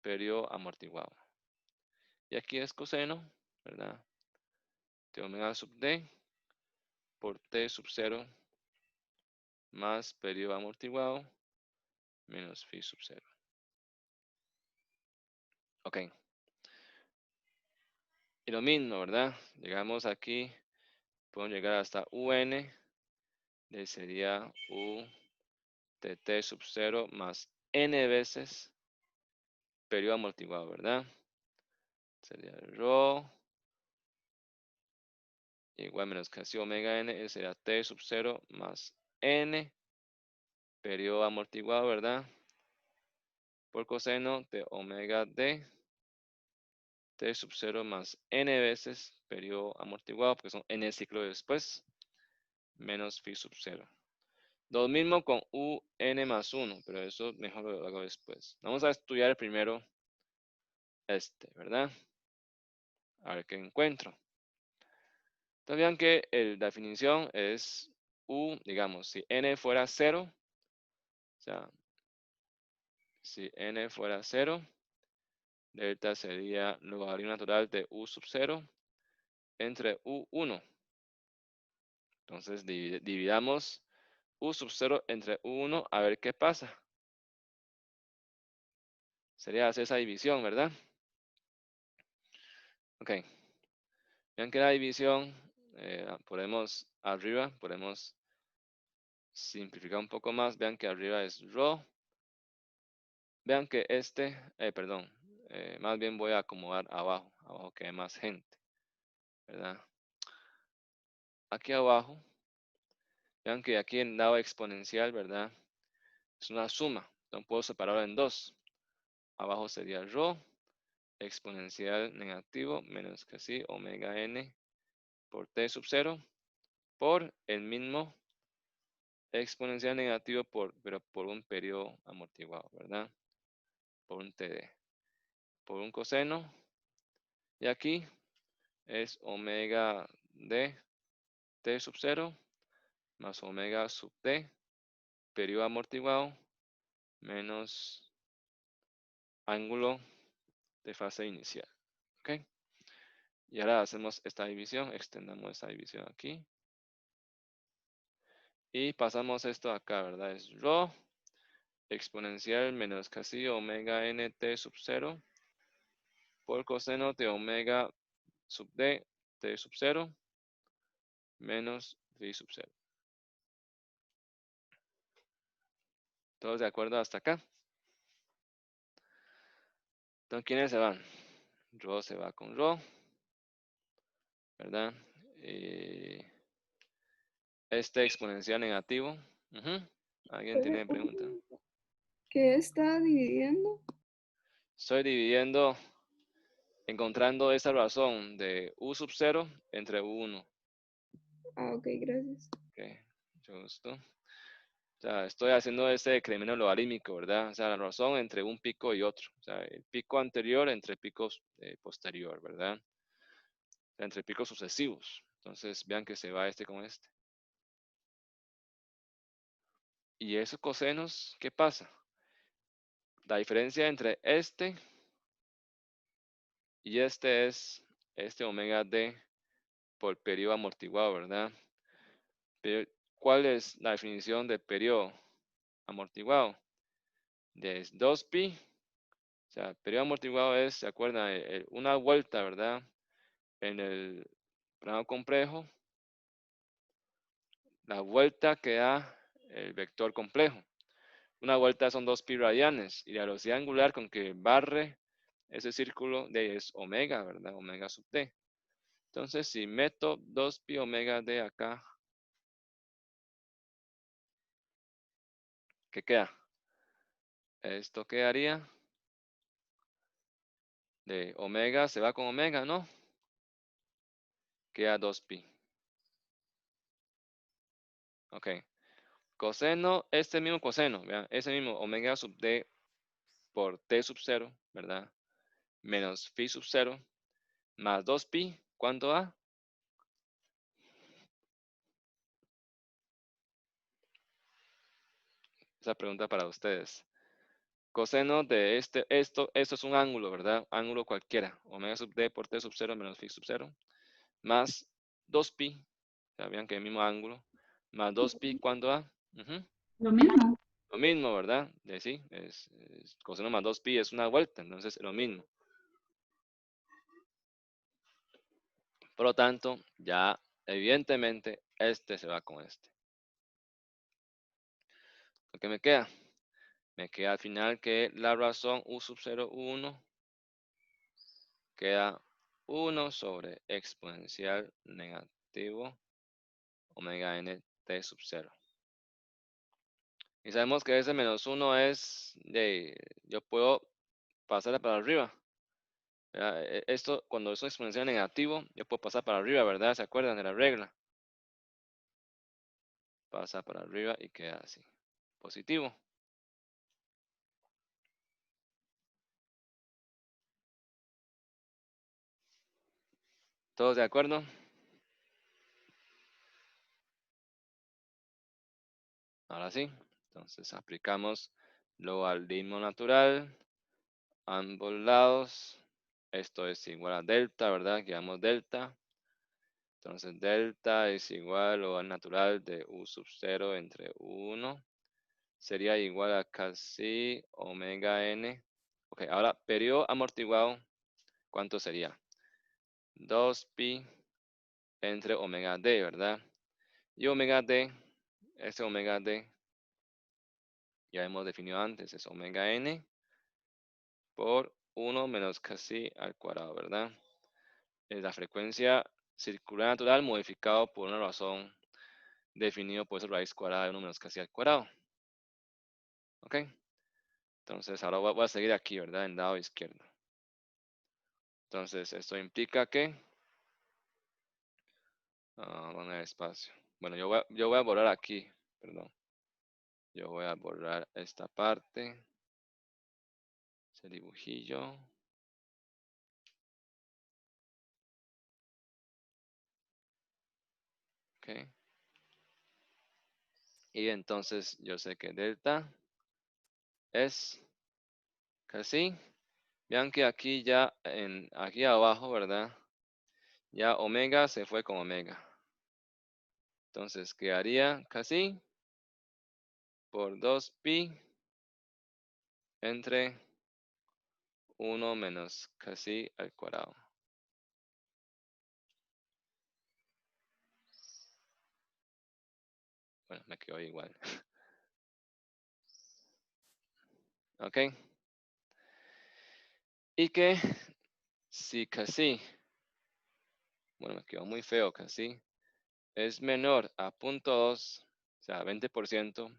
Speaker 1: periodo amortiguado. Y aquí es coseno, ¿verdad? De omega sub d por T sub 0 más periodo amortiguado menos phi sub 0. Ok. Y lo mismo, ¿verdad? Llegamos aquí, podemos llegar hasta UN, sería U de T sub 0 más n veces periodo amortiguado, ¿verdad? Sería rho igual menos casi omega n, sería T sub 0 más n periodo amortiguado, ¿verdad? Por coseno de omega d T sub 0 más n veces periodo amortiguado, porque son n ciclos después, menos phi sub 0. Lo mismo con UN más 1, pero eso mejor lo hago después. Vamos a estudiar primero ¿verdad? A ver qué encuentro. Entonces vean que la definición es U, digamos, si n fuera 0, o sea, si n fuera 0, delta sería logaritmo natural de U sub 0 entre U1. Entonces dividamos U sub 0 entre U1 a ver qué pasa. Sería hacer esa división, ¿verdad? Ok. Vean que la división, podemos simplificar un poco más. Vean que arriba es rho. Vean que perdón, más bien voy a acomodar abajo que hay más gente, ¿verdad? Aquí abajo, vean que aquí en lado exponencial, ¿verdad? Es una suma, entonces puedo separarlo en dos. Abajo sería rho exponencial negativo menos casi omega n por t sub 0 por el mismo exponencial negativo pero por un periodo amortiguado, ¿verdad? Por un TD, por un coseno. Y aquí es omega d t sub 0 más omega sub t, periodo amortiguado, menos ángulo de fase inicial. ¿Ok? Y ahora hacemos esta división, extendamos esta división aquí. Y pasamos esto acá, ¿verdad? Es ρ exponencial menos casi omega nt sub 0 por coseno de omega sub d t sub 0 menos phi sub 0. ¿Todos de acuerdo hasta acá? Entonces, ¿quiénes se van? Rho se va con Rho, ¿verdad? Este exponencial negativo. ¿Alguien tiene pregunta?
Speaker 3: ¿Qué está dividiendo?
Speaker 1: Estoy dividiendo, encontrando esa razón de u sub 0 entre u1.
Speaker 3: Ah, ok, gracias.
Speaker 1: Ok, mucho gusto. O sea, estoy haciendo este decremento logarítmico, ¿verdad? O sea, la razón entre un pico y otro. O sea, el pico anterior entre el pico posterior, ¿verdad? O sea, entre picos sucesivos. Entonces, vean que se va este con este. Y esos cosenos, ¿qué pasa? La diferencia entre este y este es este omega d por periodo amortiguado, ¿verdad? Pero, ¿cuál es la definición de periodo amortiguado? De 2pi. O sea, periodo amortiguado es, ¿se acuerdan? Una vuelta, ¿verdad? En el plano complejo, la vuelta que da el vector complejo. Una vuelta son 2pi radianes y la velocidad angular con que barre ese círculo de es omega, ¿verdad? Omega sub d. Entonces, si meto 2pi omega d acá, ¿qué queda? Esto quedaría de omega, se va con omega, ¿no? Queda 2pi. Ok. Coseno, este mismo coseno, vean, ese mismo omega sub d por t sub 0, ¿verdad? Menos phi sub 0, más 2pi, ¿cuánto da? Esa pregunta para ustedes. Coseno de esto es un ángulo, ¿verdad? Ángulo cualquiera. Omega sub d por t sub 0 menos phi sub 0. Más 2pi, sabían que el mismo ángulo. Más 2pi, ¿cuánto da?
Speaker 2: Lo mismo.
Speaker 1: Lo mismo, ¿verdad? Sí, coseno más 2pi es una vuelta, entonces es lo mismo. Por lo tanto, ya evidentemente este se va con este. ¿Lo que me queda? Me queda al final que la razón u sub 0, u1 queda 1 sobre exponencial negativo omega n t sub 0. Y sabemos que ese menos 1 es yo puedo pasar para arriba. Esto, cuando es un exponencial negativo, yo puedo pasar para arriba, ¿verdad? ¿Se acuerdan de la regla? Pasa para arriba y queda así. Positivo. ¿Todos de acuerdo? Ahora sí. Entonces aplicamos logaritmo natural. Ambos lados. Esto es igual a delta, ¿verdad? Quedamos delta. Entonces delta es igual o al natural de u sub 0 entre 1. Sería igual a casi omega n. Ok, ahora periodo amortiguado, ¿cuánto sería? 2pi entre omega d, ¿verdad? Y omega d, ese omega d, ya hemos definido antes, es omega n por 1 menos casi al cuadrado, ¿verdad? Es la frecuencia circular natural modificado por una razón definido por esa raíz cuadrada de 1 menos casi al cuadrado. ¿Ok? Entonces ahora voy a seguir aquí, ¿verdad? En lado izquierdo. Entonces, esto implica que... van a espacio. Bueno, yo voy a borrar aquí, perdón. Yo voy a borrar esta parte. Ese dibujillo. Ok. Y entonces yo sé que delta es casi. Vean que aquí ya, aquí abajo, ¿verdad? Ya omega se fue con omega. Entonces quedaría casi por 2pi entre 1 menos casi al cuadrado. Bueno, me quedó igual. Ok. Y que si casi, bueno, me quedó muy feo casi, es menor a 0.2, o sea, 20%,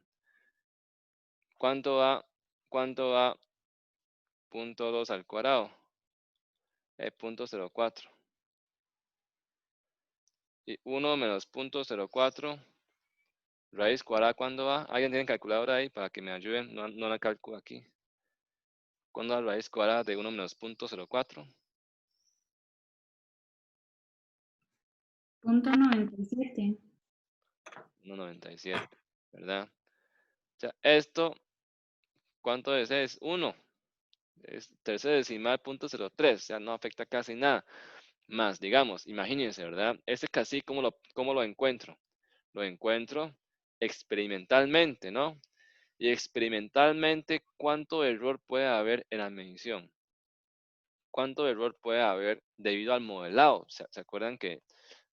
Speaker 1: ¿cuánto da 0.2 al cuadrado? 0.04. Y 1 menos 0.04, raíz cuadrada, ¿cuándo va? ¿Alguien tiene calculadora ahí para que me ayuden? No la calculo aquí. ¿Cuándo la raíz cuadrada de 1 menos 0.04?
Speaker 2: .97.
Speaker 1: 1.97, ¿verdad? O sea, esto, ¿cuánto es? Es 1. Es tercer decimal 0.03, o sea, no afecta casi nada. Más, digamos, imagínense, ¿verdad? Este casi, ¿cómo lo encuentro? Lo encuentro experimentalmente, ¿no? Y experimentalmente, ¿cuánto error puede haber en la medición? ¿Cuánto error puede haber debido al modelado? ¿Se acuerdan que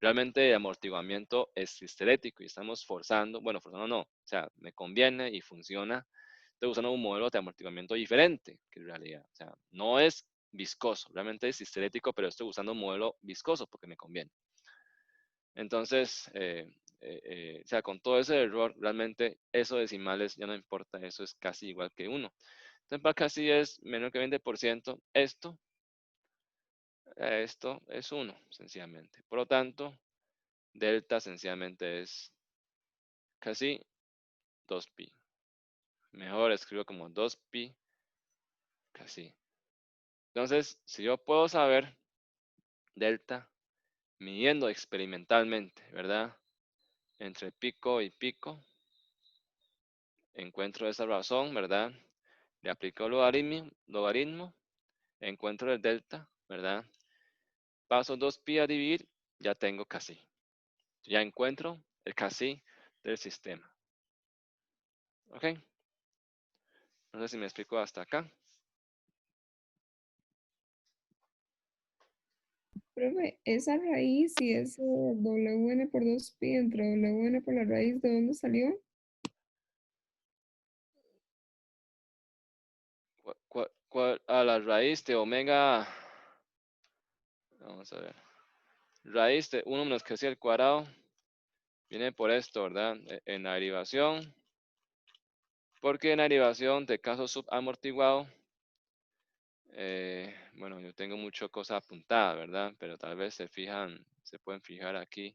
Speaker 1: realmente el amortiguamiento es sisterético y estamos forzando, bueno, forzando no, o sea, me conviene y funciona. Estoy usando un modelo de amortiguamiento diferente que en realidad, o sea, no es viscoso, realmente es histerético, pero estoy usando un modelo viscoso porque me conviene. Entonces, o sea, con todo ese error, realmente esos decimales ya no importa, eso es casi igual que 1. Entonces, para casi es menor que 20%, esto es 1, sencillamente. Por lo tanto, delta sencillamente es casi 2pi. Mejor escribo como 2pi casi. Entonces, si yo puedo saber delta midiendo experimentalmente, ¿verdad? Entre pico y pico, encuentro esa razón, ¿verdad? Le aplico logaritmo, encuentro el delta, ¿verdad? Paso 2pi a dividir, ya tengo casi. Ya encuentro el casi del sistema. ¿Ok? No sé si me explico hasta acá.
Speaker 3: Profe, esa raíz y ese wn por 2pi entre wn por la raíz, ¿de dónde salió?
Speaker 1: A la raíz de omega, vamos a ver, raíz de 1 menos casi al cuadrado, viene por esto, ¿verdad? En la derivación, porque en la derivación de caso subamortiguado, bueno, yo tengo muchas cosas apuntadas, ¿verdad? Pero tal vez se pueden fijar aquí.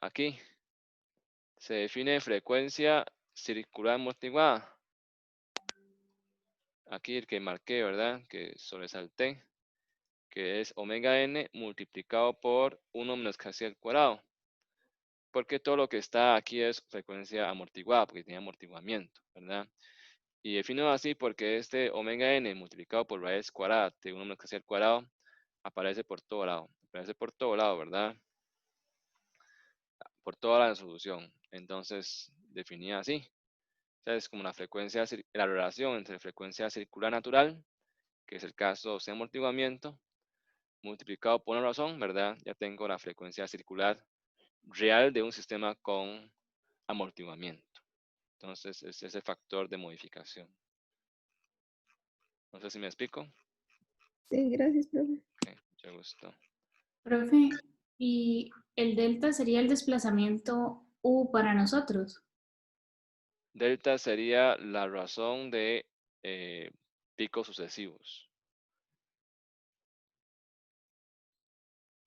Speaker 1: Aquí se define frecuencia circular amortiguada. Aquí el que marqué, ¿verdad? Que sobresalté, que es omega n multiplicado por 1 menos casi al cuadrado. Porque todo lo que está aquí es frecuencia amortiguada, porque tiene amortiguamiento, ¿verdad? Y defino así porque este omega n multiplicado por raíz cuadrada de 1 menos casi al cuadrado aparece por todo lado. Aparece por todo lado, ¿verdad? Por toda la solución. Entonces, definía así. O sea, es como la relación entre frecuencia circular natural, que es el caso de amortiguamiento, multiplicado por una razón, ¿verdad? Ya tengo la frecuencia circular real de un sistema con amortiguamiento. Entonces, es ese factor de modificación. No sé si me explico.
Speaker 3: Sí, gracias, profe.
Speaker 1: Ok, mucho gusto.
Speaker 2: Profe, ¿y el delta sería el desplazamiento U para nosotros?
Speaker 1: Delta sería la razón de picos sucesivos.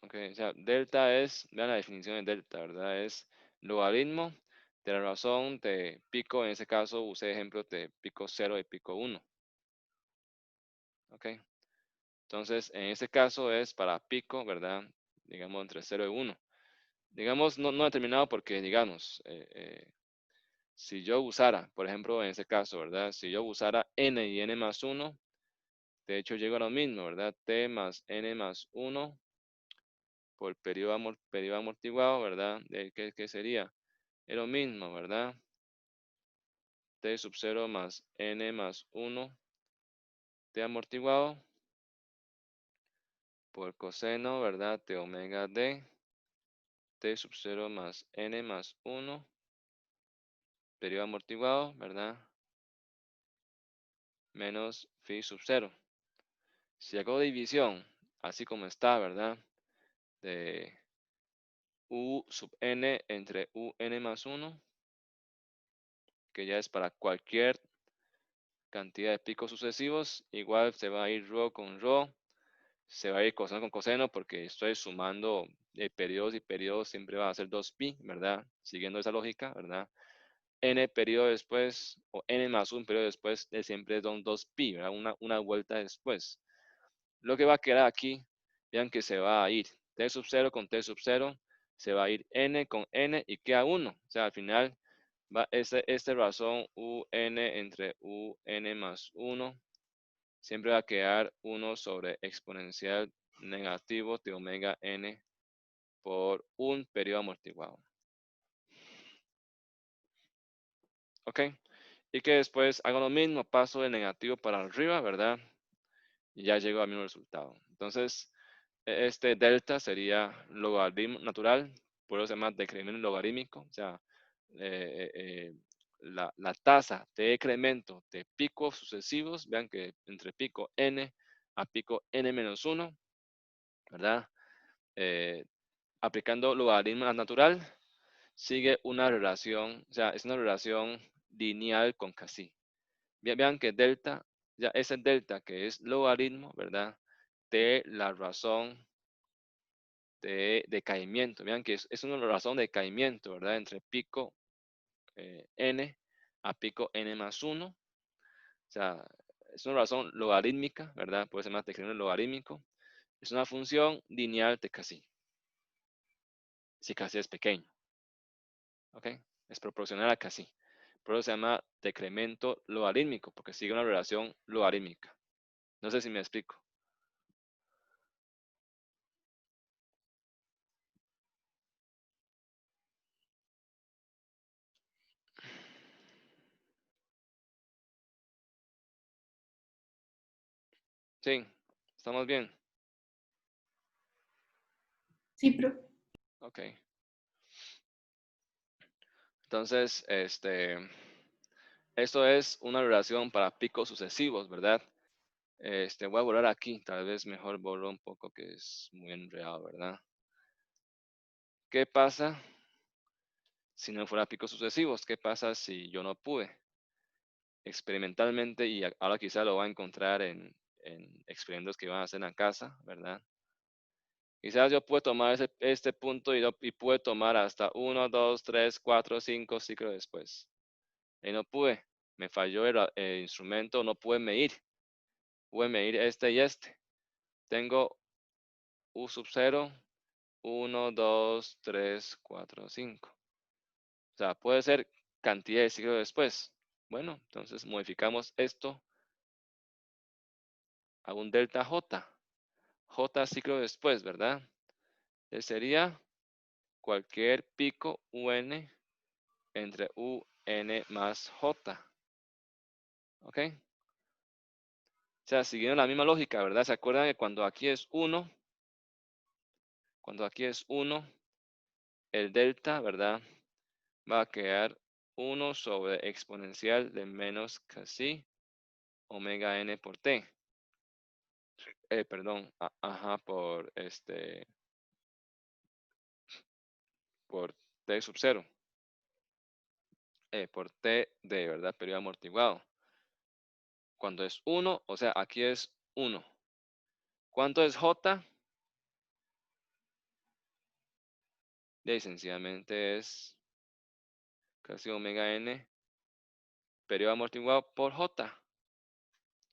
Speaker 1: Ok, o sea, delta es, vean la definición de delta, ¿verdad? Es logaritmo de la razón de pico, en ese caso usé ejemplos de pico 0 y pico 1. Ok, entonces en este caso es para pico, ¿verdad? Digamos entre 0 y 1. Digamos, no determinado porque, digamos, si yo usara, por ejemplo, en este caso, ¿verdad? Si yo usara n y n más 1, de hecho llego a lo mismo, ¿verdad? T más n más 1 por periodo amortiguado, ¿verdad? ¿Qué sería? Es lo mismo, ¿verdad? T sub 0 más n más 1 T amortiguado por coseno, ¿verdad? De omega d, T sub 0 más n más 1 periodo amortiguado, ¿verdad? Menos phi sub 0. Si hago división, así como está, ¿verdad? De u sub n entre un más 1, que ya es para cualquier cantidad de picos sucesivos, igual se va a ir rho con rho, se va a ir coseno con coseno porque estoy sumando periodos y periodos, siempre va a ser 2pi, ¿verdad? Siguiendo esa lógica, ¿verdad? N periodo después, o n más un periodo después, siempre son 2pi, ¿verdad? Una vuelta después. Lo que va a quedar aquí, vean que se va a ir t sub 0 con t sub 0, se va a ir n con n y queda 1. O sea, al final, va esta razón un entre un más 1 siempre va a quedar 1 sobre exponencial negativo de omega n por un periodo amortiguado. ¿Ok? Y que después hago lo mismo, paso de negativo para arriba, ¿verdad? Y ya llego al mismo resultado. Entonces, este delta sería logaritmo natural, por eso se llama decremento logarítmico, o sea, eh, eh, la tasa de decremento de picos sucesivos, vean que entre pico n a pico n menos 1, ¿verdad? Eh, aplicando logaritmo natural, sigue una relación, o sea, es una relación lineal con casi. Vean que delta, ya ese delta que es logaritmo, ¿verdad? De la razón de decaimiento. Vean que es una razón de decaimiento, ¿verdad? Entre pico n a pico n más 1. O sea, es una razón logarítmica, ¿verdad? Puede ser más decremento logarítmico. Es una función lineal de casi. Si casi es pequeño. ¿Ok? Es proporcional a casi. Por eso se llama decremento logarítmico, porque sigue una relación logarítmica. No sé si me explico. Sí, estamos bien.
Speaker 2: Sí, pero
Speaker 1: Ok. Entonces, esto es una relación para picos sucesivos, ¿verdad? Voy a borrar aquí, tal vez mejor borro un poco que es muy enredado, ¿verdad? ¿Qué pasa si no fuera picos sucesivos? ¿Qué pasa si yo no pude? Experimentalmente, y ahora quizá lo va a encontrar en experimentos que van a hacer en casa, ¿verdad? Quizás yo puedo tomar este punto y puedo tomar hasta 1, 2, 3, 4, 5 ciclos después. Y no pude, me falló el instrumento, no pude medir. Pude medir este y este. Tengo U sub 0, 1, 2, 3, 4, 5. O sea, puede ser cantidad de ciclos después. Bueno, entonces modificamos esto a un delta J. J ciclo después, ¿verdad? Sería cualquier pico UN entre UN más J. ¿Ok? O sea, siguiendo la misma lógica, ¿verdad? ¿Se acuerdan que cuando aquí es 1, el delta, ¿verdad? Va a quedar 1 sobre exponencial de menos casi omega n por t. Perdón, ajá, por t sub 0. Por t de, ¿verdad? Periodo amortiguado. Cuando es 1, o sea, aquí es 1. ¿Cuánto es j? Y sencillamente es casi omega n periodo amortiguado por J.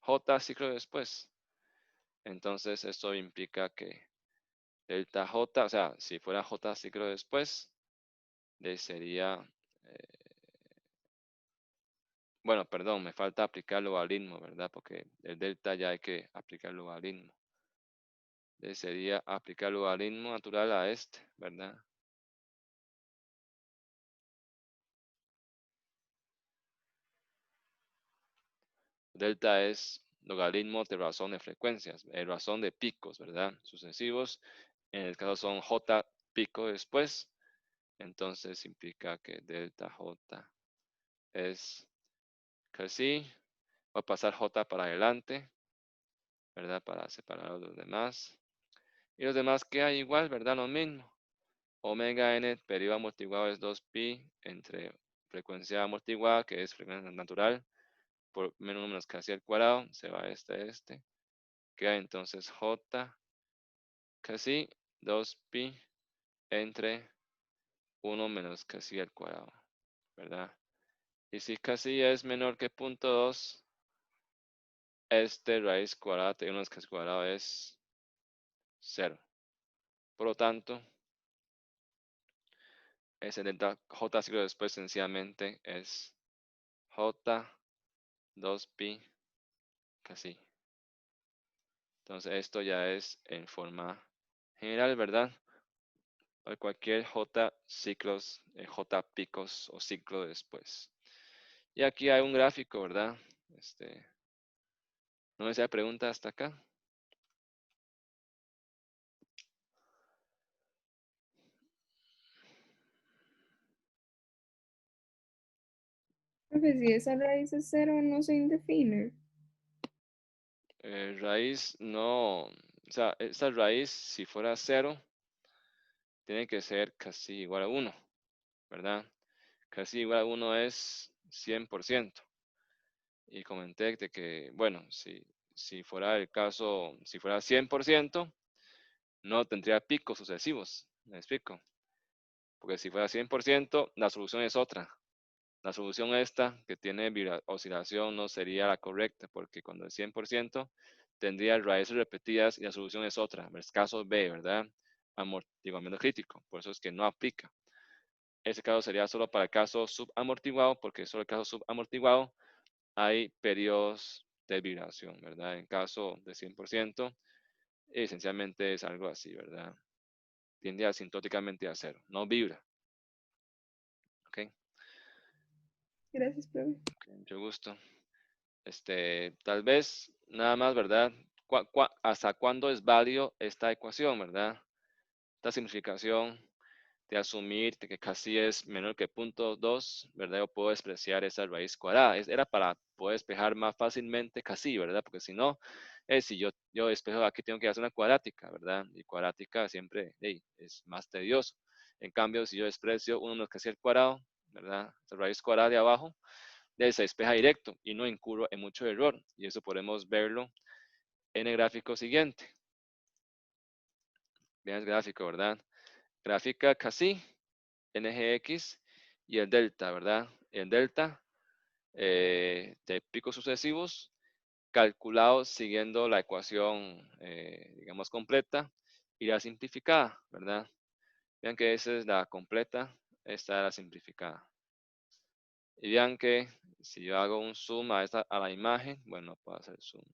Speaker 1: J ciclo después. Entonces esto implica que delta J, o sea, si fuera J ciclo después, sería, bueno, perdón, me falta aplicar logaritmo, ¿verdad? Porque el delta ya hay que aplicar logaritmo. Sería aplicar logaritmo natural a este, ¿verdad? Delta es logaritmo de razón de frecuencias, razón de picos, ¿verdad? Sucesivos. En el caso son J pico después. Entonces implica que delta J es casi. Voy a pasar J para adelante, ¿verdad? Para separar a los demás. Y los demás queda igual, ¿verdad? Lo mismo. Omega n periodo amortiguado es 2pi entre frecuencia amortiguada, que es frecuencia natural, por menos 1 menos casi al cuadrado. Se va este. Queda entonces J casi 2pi entre 1 menos casi al cuadrado, ¿verdad? Y si casi es menor que 0.2, raíz cuadrada de 1 menos casi al cuadrado es 0. Por lo tanto, ese delta J ciclo después sencillamente es J 2pi casi. Entonces esto ya es en forma general, ¿verdad? Para cualquier J ciclos, J picos o ciclo después. Y aquí hay un gráfico, ¿verdad? No me sea pregunta hasta acá.
Speaker 3: Profe, si esa raíz es cero, no se indefine.
Speaker 1: Raíz no, o sea, esta raíz si fuera 0, tiene que ser casi igual a 1, ¿verdad? Casi igual a 1 es 100%. Y comenté de que, bueno, si fuera el caso, si fuera 100%, no tendría picos sucesivos. ¿Me explico? Porque si fuera 100%, la solución es otra. La solución esta, que tiene oscilación, no sería la correcta, porque cuando es 100%, tendría raíces repetidas y la solución es otra. El caso B, ¿verdad? Amortiguamiento crítico. Por eso es que no aplica. Ese caso sería solo para el caso subamortiguado, porque solo el caso subamortiguado hay periodos de vibración, ¿verdad? En caso de 100%, esencialmente es algo así, ¿verdad? Tiende asintóticamente a cero, no vibra. ¿Ok?
Speaker 3: Gracias, profe.
Speaker 1: Mucho gusto. Tal vez nada más, ¿verdad? ¿Hasta cuándo es válido esta ecuación, ¿verdad? Esta simplificación de asumir que casi es menor que 0.2, ¿verdad? Yo puedo despreciar esa raíz cuadrada. Era para poder despejar más fácilmente casi, ¿verdad? Porque si no, si yo despejo aquí, tengo que hacer una cuadrática, ¿verdad? Y cuadrática siempre es más tedioso. En cambio, si yo desprecio 1 menos casi al cuadrado, ¿verdad? Esa raíz cuadrada de abajo, se despeja directo y no incurro en mucho error. Y eso podemos verlo en el gráfico siguiente. Vean el gráfico, ¿verdad? Gráfica casi NGX y el delta, ¿verdad? El delta de picos sucesivos calculados siguiendo la ecuación, digamos, completa y la simplificada, ¿verdad? Vean que esa es la completa, esta es la simplificada. Y vean que si yo hago un zoom a la imagen, bueno, puedo hacer zoom.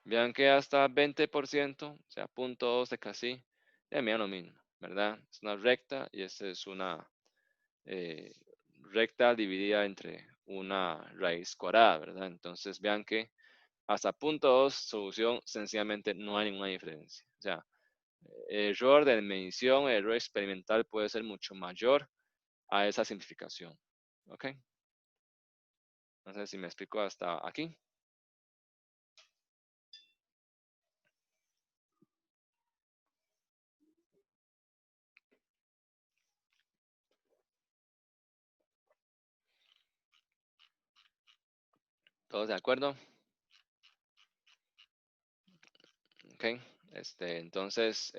Speaker 1: Vean que hasta 20%, o sea, 0.2 de casi, mira lo mismo, ¿verdad? Es una recta y esta es una eh, recta dividida entre una raíz cuadrada, ¿verdad? Entonces vean que hasta 0.2 solución sencillamente no hay ninguna diferencia. O sea, error de medición, error experimental puede ser mucho mayor a esa simplificación. ¿Ok? No sé si me explico hasta aquí. ¿Todos de acuerdo? ¿Ok? Entonces,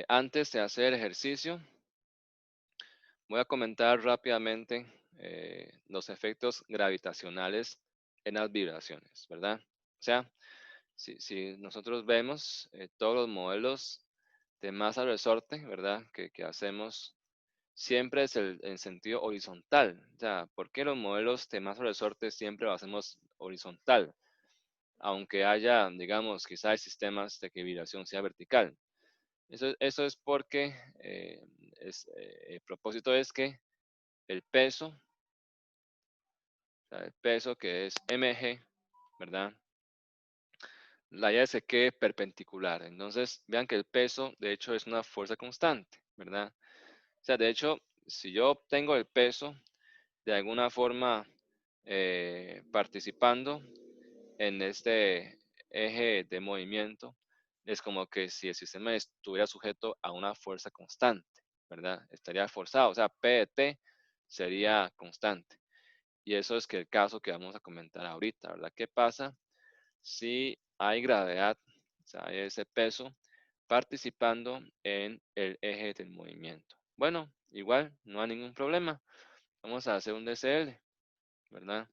Speaker 1: antes de hacer ejercicio, voy a comentar rápidamente los efectos gravitacionales en las vibraciones, ¿verdad? O sea, si nosotros vemos todos los modelos de masa resorte, ¿verdad? Que hacemos, siempre es en sentido horizontal. O sea, ¿por qué los modelos de masa resorte siempre lo hacemos horizontal? Aunque haya, digamos, quizá hay sistemas de que vibración sea vertical. Eso es porque el propósito es que el peso, o sea, el peso que es mg, ¿verdad? La idea se quede perpendicular. Entonces, vean que el peso, de hecho, es una fuerza constante, ¿verdad? O sea, de hecho, si yo obtengo el peso de alguna forma participando en este eje de movimiento, es como que si el sistema estuviera sujeto a una fuerza constante, ¿verdad? Estaría forzado, o sea, P de T sería constante. Y eso es que el caso que vamos a comentar ahorita, ¿verdad? ¿Qué pasa si hay gravedad, o sea, hay ese peso participando en el eje del movimiento? Bueno, igual, no hay ningún problema. Vamos a hacer un DCL, ¿verdad?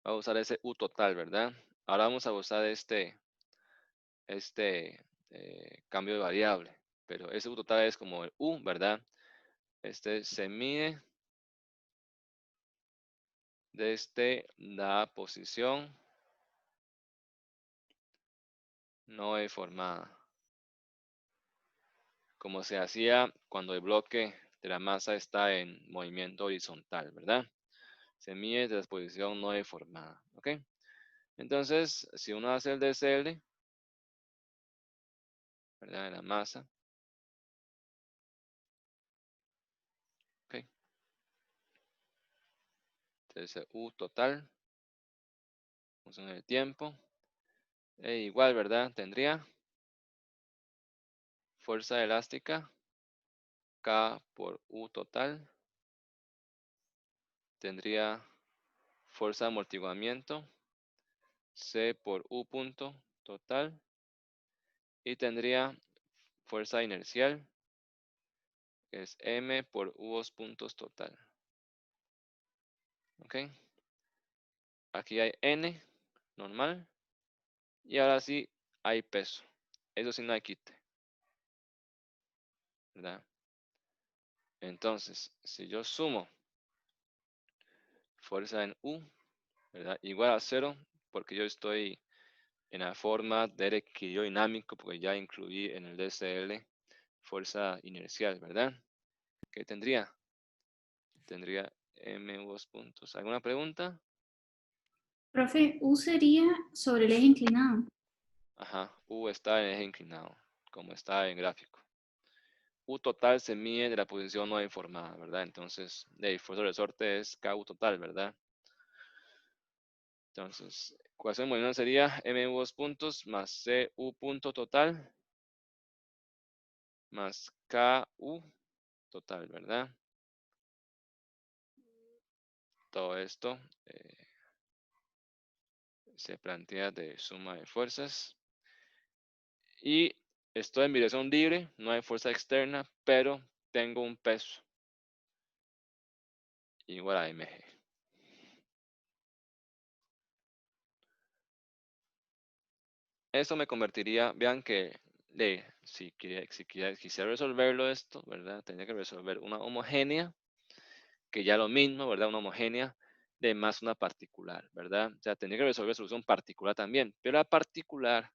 Speaker 1: Vamos a usar ese U total, ¿verdad? Ahora vamos a usar cambio de variable, pero ese U total es como el U, ¿verdad? Se mide desde la posición no deformada, como se hacía cuando el bloque de la masa está en movimiento horizontal, ¿verdad? Se mide desde la posición no deformada, ¿ok? Entonces, si uno hace el DCL, ¿verdad? De la masa, ¿ok? Entonces, U total, función del tiempo, igual, ¿verdad? Tendría fuerza elástica, K por U total, tendría fuerza de amortiguamiento, C por U punto total, y tendría fuerza inercial, que es M por U dos puntos total. ¿Ok? Aquí hay N normal, y ahora sí hay peso. Eso sí no hay quite, ¿verdad? Entonces, si yo sumo fuerza en U, ¿verdad? Igual a 0, porque yo estoy en la forma del equilibrio dinámico, porque ya incluí en el DCL fuerza inercial, ¿verdad? ¿Qué tendría? Tendría M dos puntos. ¿Alguna pregunta?
Speaker 2: Profe, U sería sobre el eje inclinado.
Speaker 1: Ajá, U está en eje inclinado, como está en gráfico. U total se mide de la posición no deformada, ¿verdad? Entonces, el fuerza de resorte es KU total, ¿verdad? Entonces, ecuación de movimiento sería MU dos puntos más CU punto total más KU total, ¿verdad? Todo esto se plantea de suma de fuerzas. Y estoy en dirección libre, no hay fuerza externa, pero tengo un peso igual a mg. Eso me convertiría, vean que si quisiera resolverlo esto, ¿verdad? Tendría que resolver una homogénea, que ya lo mismo, ¿verdad? Una homogénea de más una particular, ¿verdad? O sea, tendría que resolver solución particular también, pero la particular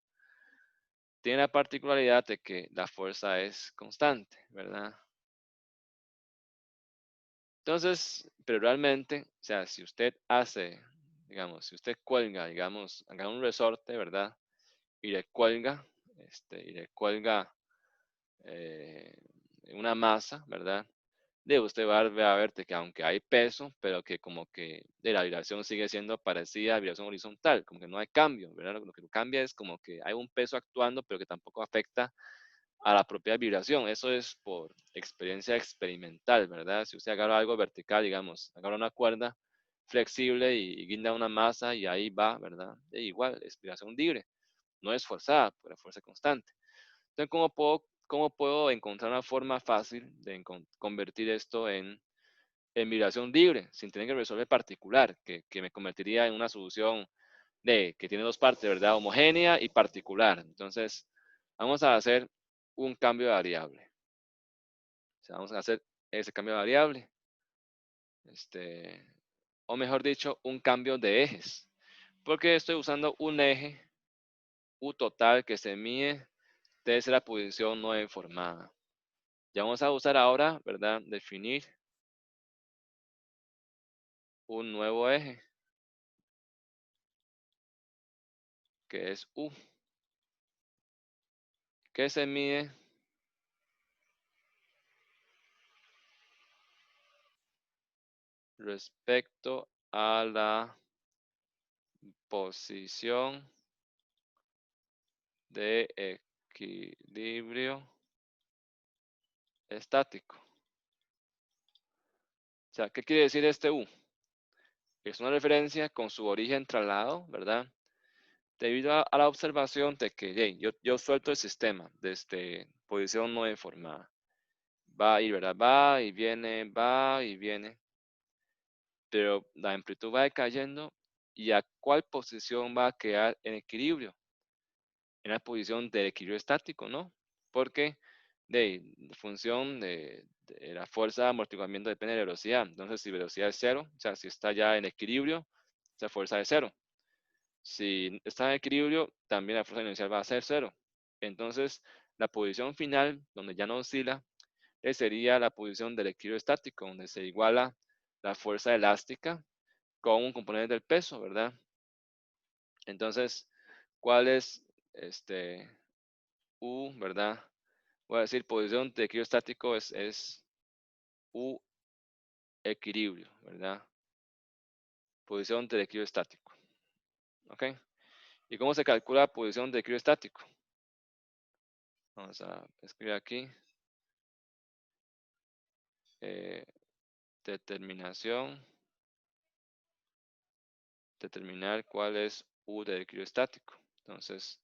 Speaker 1: tiene la particularidad de que la fuerza es constante, ¿verdad? Entonces, pero realmente, o sea, si usted hace, digamos, si usted cuelga, digamos, haga un resorte, ¿verdad? Y le cuelga eh, una masa, ¿verdad? De usted va a ver que aunque hay peso, pero que como que de la vibración sigue siendo parecida a la vibración horizontal, como que no hay cambio, ¿verdad? Lo que cambia es como que hay un peso actuando, pero que tampoco afecta a la propia vibración. Eso es por experiencia experimental, ¿verdad? Si usted agarra algo vertical, digamos, agarra una cuerda flexible y guinda una masa y ahí va, ¿verdad? E igual, espiración libre. No es forzada, pero fuerza constante. Entonces, cómo puedo encontrar una forma fácil de convertir esto en vibración libre, sin tener que resolver particular, que me convertiría en una solución que tiene dos partes, ¿verdad? Homogénea y particular. Entonces, vamos a hacer un cambio de variable. O sea, vamos a hacer ese cambio de variable. O mejor dicho, un cambio de ejes. Porque estoy usando un eje U total que se mide desde la posición no informada. Ya vamos a usar ahora, ¿verdad? Definir un nuevo eje, que es U, que se mide respecto a la posición de equilibrio estático. O sea, ¿qué quiere decir este U? Es una referencia con su origen trasladado, ¿verdad? Debido a la observación de que yo suelto el sistema desde posición no informada. Va y, ¿verdad? Va y viene. Pero la amplitud va decayendo y a cuál posición va a quedar en equilibrio. En la posición del equilibrio estático, ¿no? Porque de función de la fuerza de amortiguamiento depende de la velocidad. Entonces, si velocidad es cero, o sea, si está ya en equilibrio, esa fuerza es cero. Si está en equilibrio, también la fuerza inercial va a ser cero. Entonces, la posición final, donde ya no oscila, sería la posición del equilibrio estático, donde se iguala la fuerza elástica con un componente del peso, ¿verdad? Entonces, ¿cuál es U, ¿verdad? Voy a decir posición de equilibrio estático es U equilibrio, ¿verdad? Posición del equilibrio estático. ¿Ok? ¿Y cómo se calcula la posición de equilibrio estático? Vamos a escribir aquí. Determinación. Determinar cuál es U del equilibrio estático. Entonces,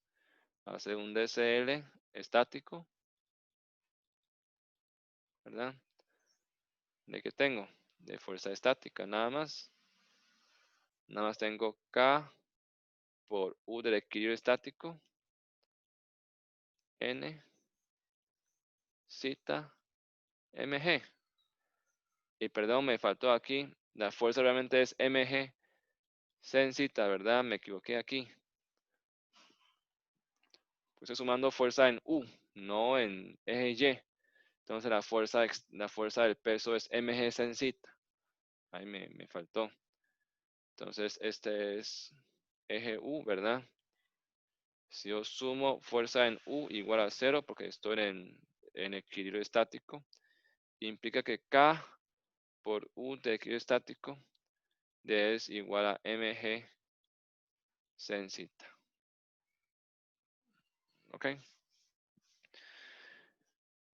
Speaker 1: hacer un DCL estático, ¿verdad? ¿De qué tengo? De fuerza estática, nada más. Nada más tengo K por U del equilibrio estático, N, zeta, mg. Y perdón, me faltó aquí. La fuerza realmente es mg sen zeta, ¿verdad? Me equivoqué aquí. Pues estoy sumando fuerza en U, no en eje Y. Entonces la fuerza del peso es mg sen zeta. Ahí me faltó. Entonces este es eje U, ¿verdad? Si yo sumo fuerza en U igual a 0, porque estoy en equilibrio estático, implica que K por U de equilibrio estático es igual a mg sen zeta. ¿Ok?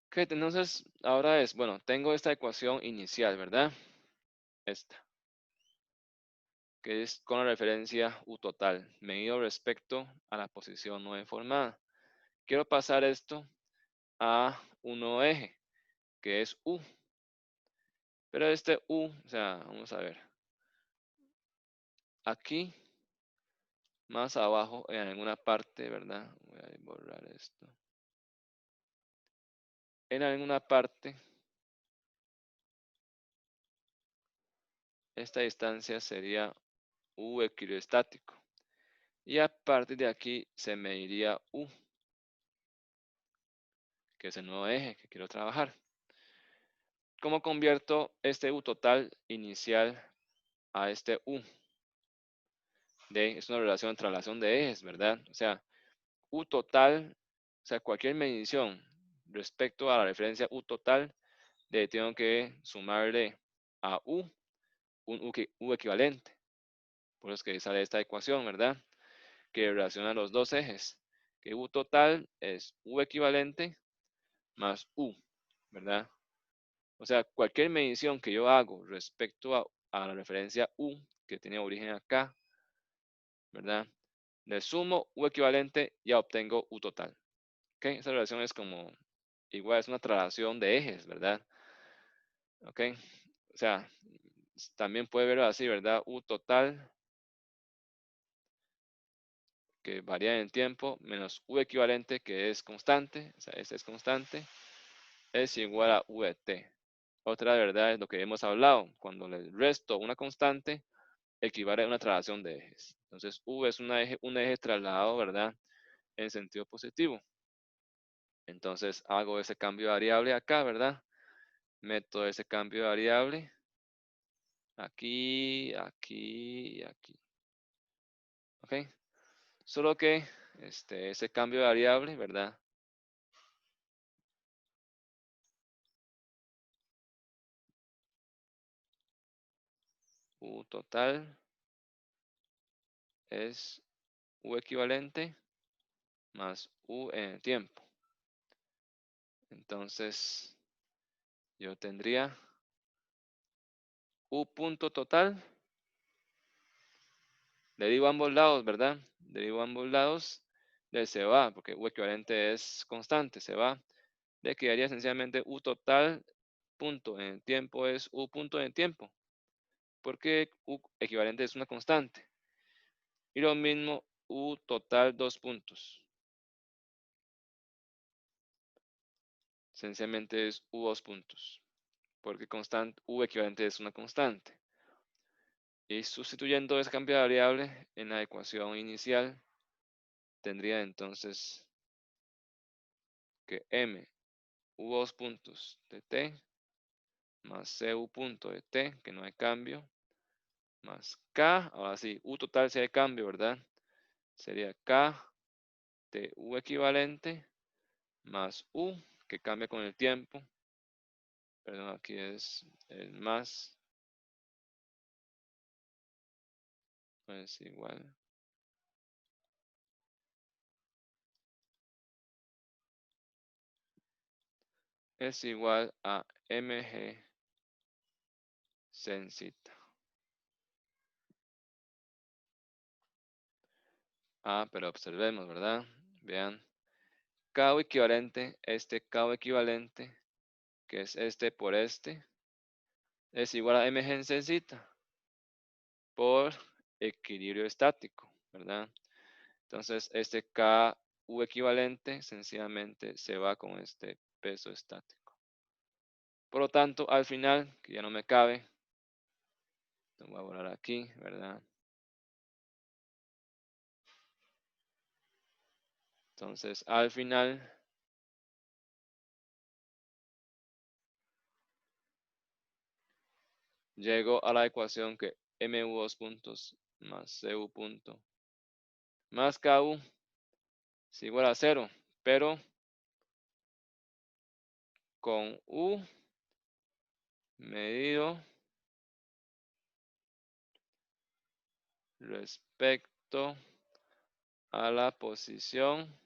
Speaker 1: Ok, entonces ahora bueno, tengo esta ecuación inicial, ¿verdad? Esta, que es con la referencia U total, medido respecto a la posición no informada. Quiero pasar esto a un nuevo eje, que es U. Pero este U, o sea, vamos a ver. Aquí, más abajo, en alguna parte, ¿verdad? Voy a borrar esto. En alguna parte, esta distancia sería U equilibrio estático. Y a partir de aquí se mediría U, que es el nuevo eje que quiero trabajar. ¿Cómo convierto este U total inicial a este U? Es una relación de traslación de ejes, ¿verdad? O sea, U total, o sea, cualquier medición respecto a la referencia U total, tengo que sumarle a U un U equivalente. Por eso es que sale esta ecuación, ¿verdad? Que relaciona los dos ejes. Que U total es U equivalente más U, ¿verdad? O sea, cualquier medición que yo hago respecto a la referencia U, que tiene origen acá, ¿verdad? Le sumo U equivalente, ya obtengo U total. ¿Ok? Esa relación es como, igual es una traslación de ejes, ¿verdad? ¿Ok? O sea, también puede verlo así, ¿verdad? U total, que varía en el tiempo, menos U equivalente, que es constante, o sea, este es constante, es igual a U de t. Otra verdad es lo que hemos hablado, cuando le resto una constante, equivale a una traslación de ejes. Entonces, U es un eje trasladado, ¿verdad? En sentido positivo. Entonces, hago ese cambio de variable acá, ¿verdad? Meto ese cambio de variable aquí, aquí y aquí. ¿Ok? Solo que ese cambio de variable, ¿verdad? U total es U equivalente más U en el tiempo. Entonces, yo tendría U punto total. Derivo ambos lados, ¿verdad? Derivo ambos lados del se va, porque U equivalente es constante, se va. Le quedaría esencialmente U total punto en el tiempo es U punto en el tiempo, porque U equivalente es una constante. Y lo mismo U total dos puntos. Esencialmente es U dos puntos, porque U equivalente es una constante. Y sustituyendo ese cambio de variable en la ecuación inicial, tendría entonces que M U dos puntos de t más cu punto de t, que no hay cambio, más k, ahora sí, U total si hay cambio, ¿verdad? Sería k de U equivalente más U, que cambia con el tiempo. Perdón, aquí es el más, es igual. Es igual a mg sensita. Ah, pero observemos, ¿verdad? Vean, K equivalente, K equivalente, que es este por este, es igual a mg sensita por equilibrio estático, ¿verdad? Entonces, este KU equivalente sencillamente se va con este peso estático. Por lo tanto, al final, que ya no me cabe, lo voy a borrar aquí, ¿verdad? Entonces, al final, llego a la ecuación que MU dos puntos más CU punto más KU es igual a 0, pero con U medido respecto a la posición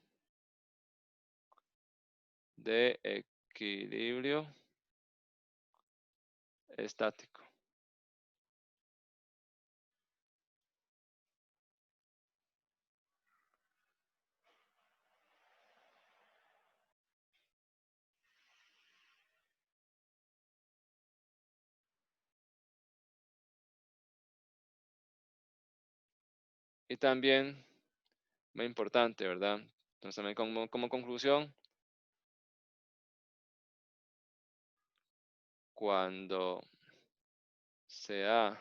Speaker 1: de equilibrio estático. Y también, muy importante, ¿verdad? Entonces, también como conclusión, cuando sea,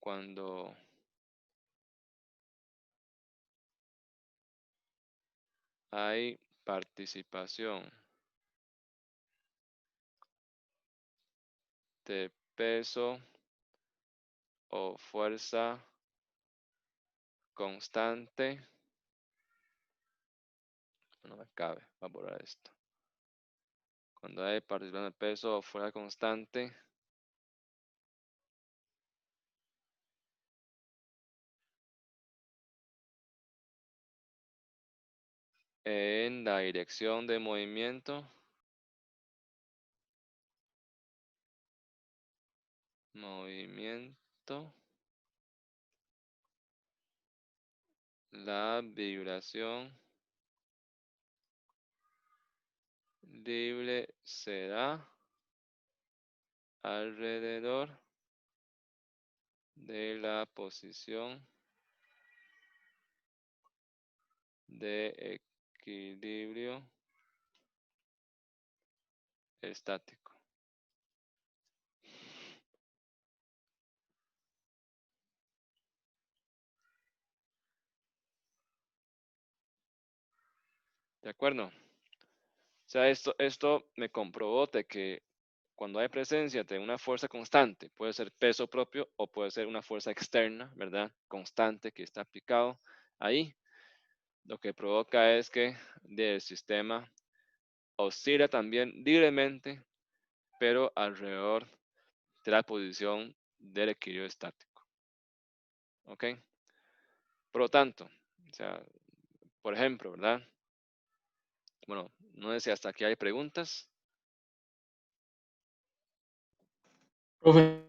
Speaker 1: cuando hay participación de peso o fuerza constante, no me cabe, voy a borrar esto. Cuando hay participación de peso o fuerza constante en la dirección de movimiento movimiento, la vibración libre será alrededor de la posición de equilibrio estático. ¿De acuerdo? O sea, esto me comprobó de que cuando hay presencia de una fuerza constante, puede ser peso propio o puede ser una fuerza externa, ¿verdad? Constante que está aplicado ahí. Lo que provoca es que el sistema oscila también libremente, pero alrededor de la posición del equilibrio estático. ¿Ok? Por lo tanto, o sea, por ejemplo, ¿verdad? Bueno, no sé si hasta aquí hay preguntas.
Speaker 4: Profe,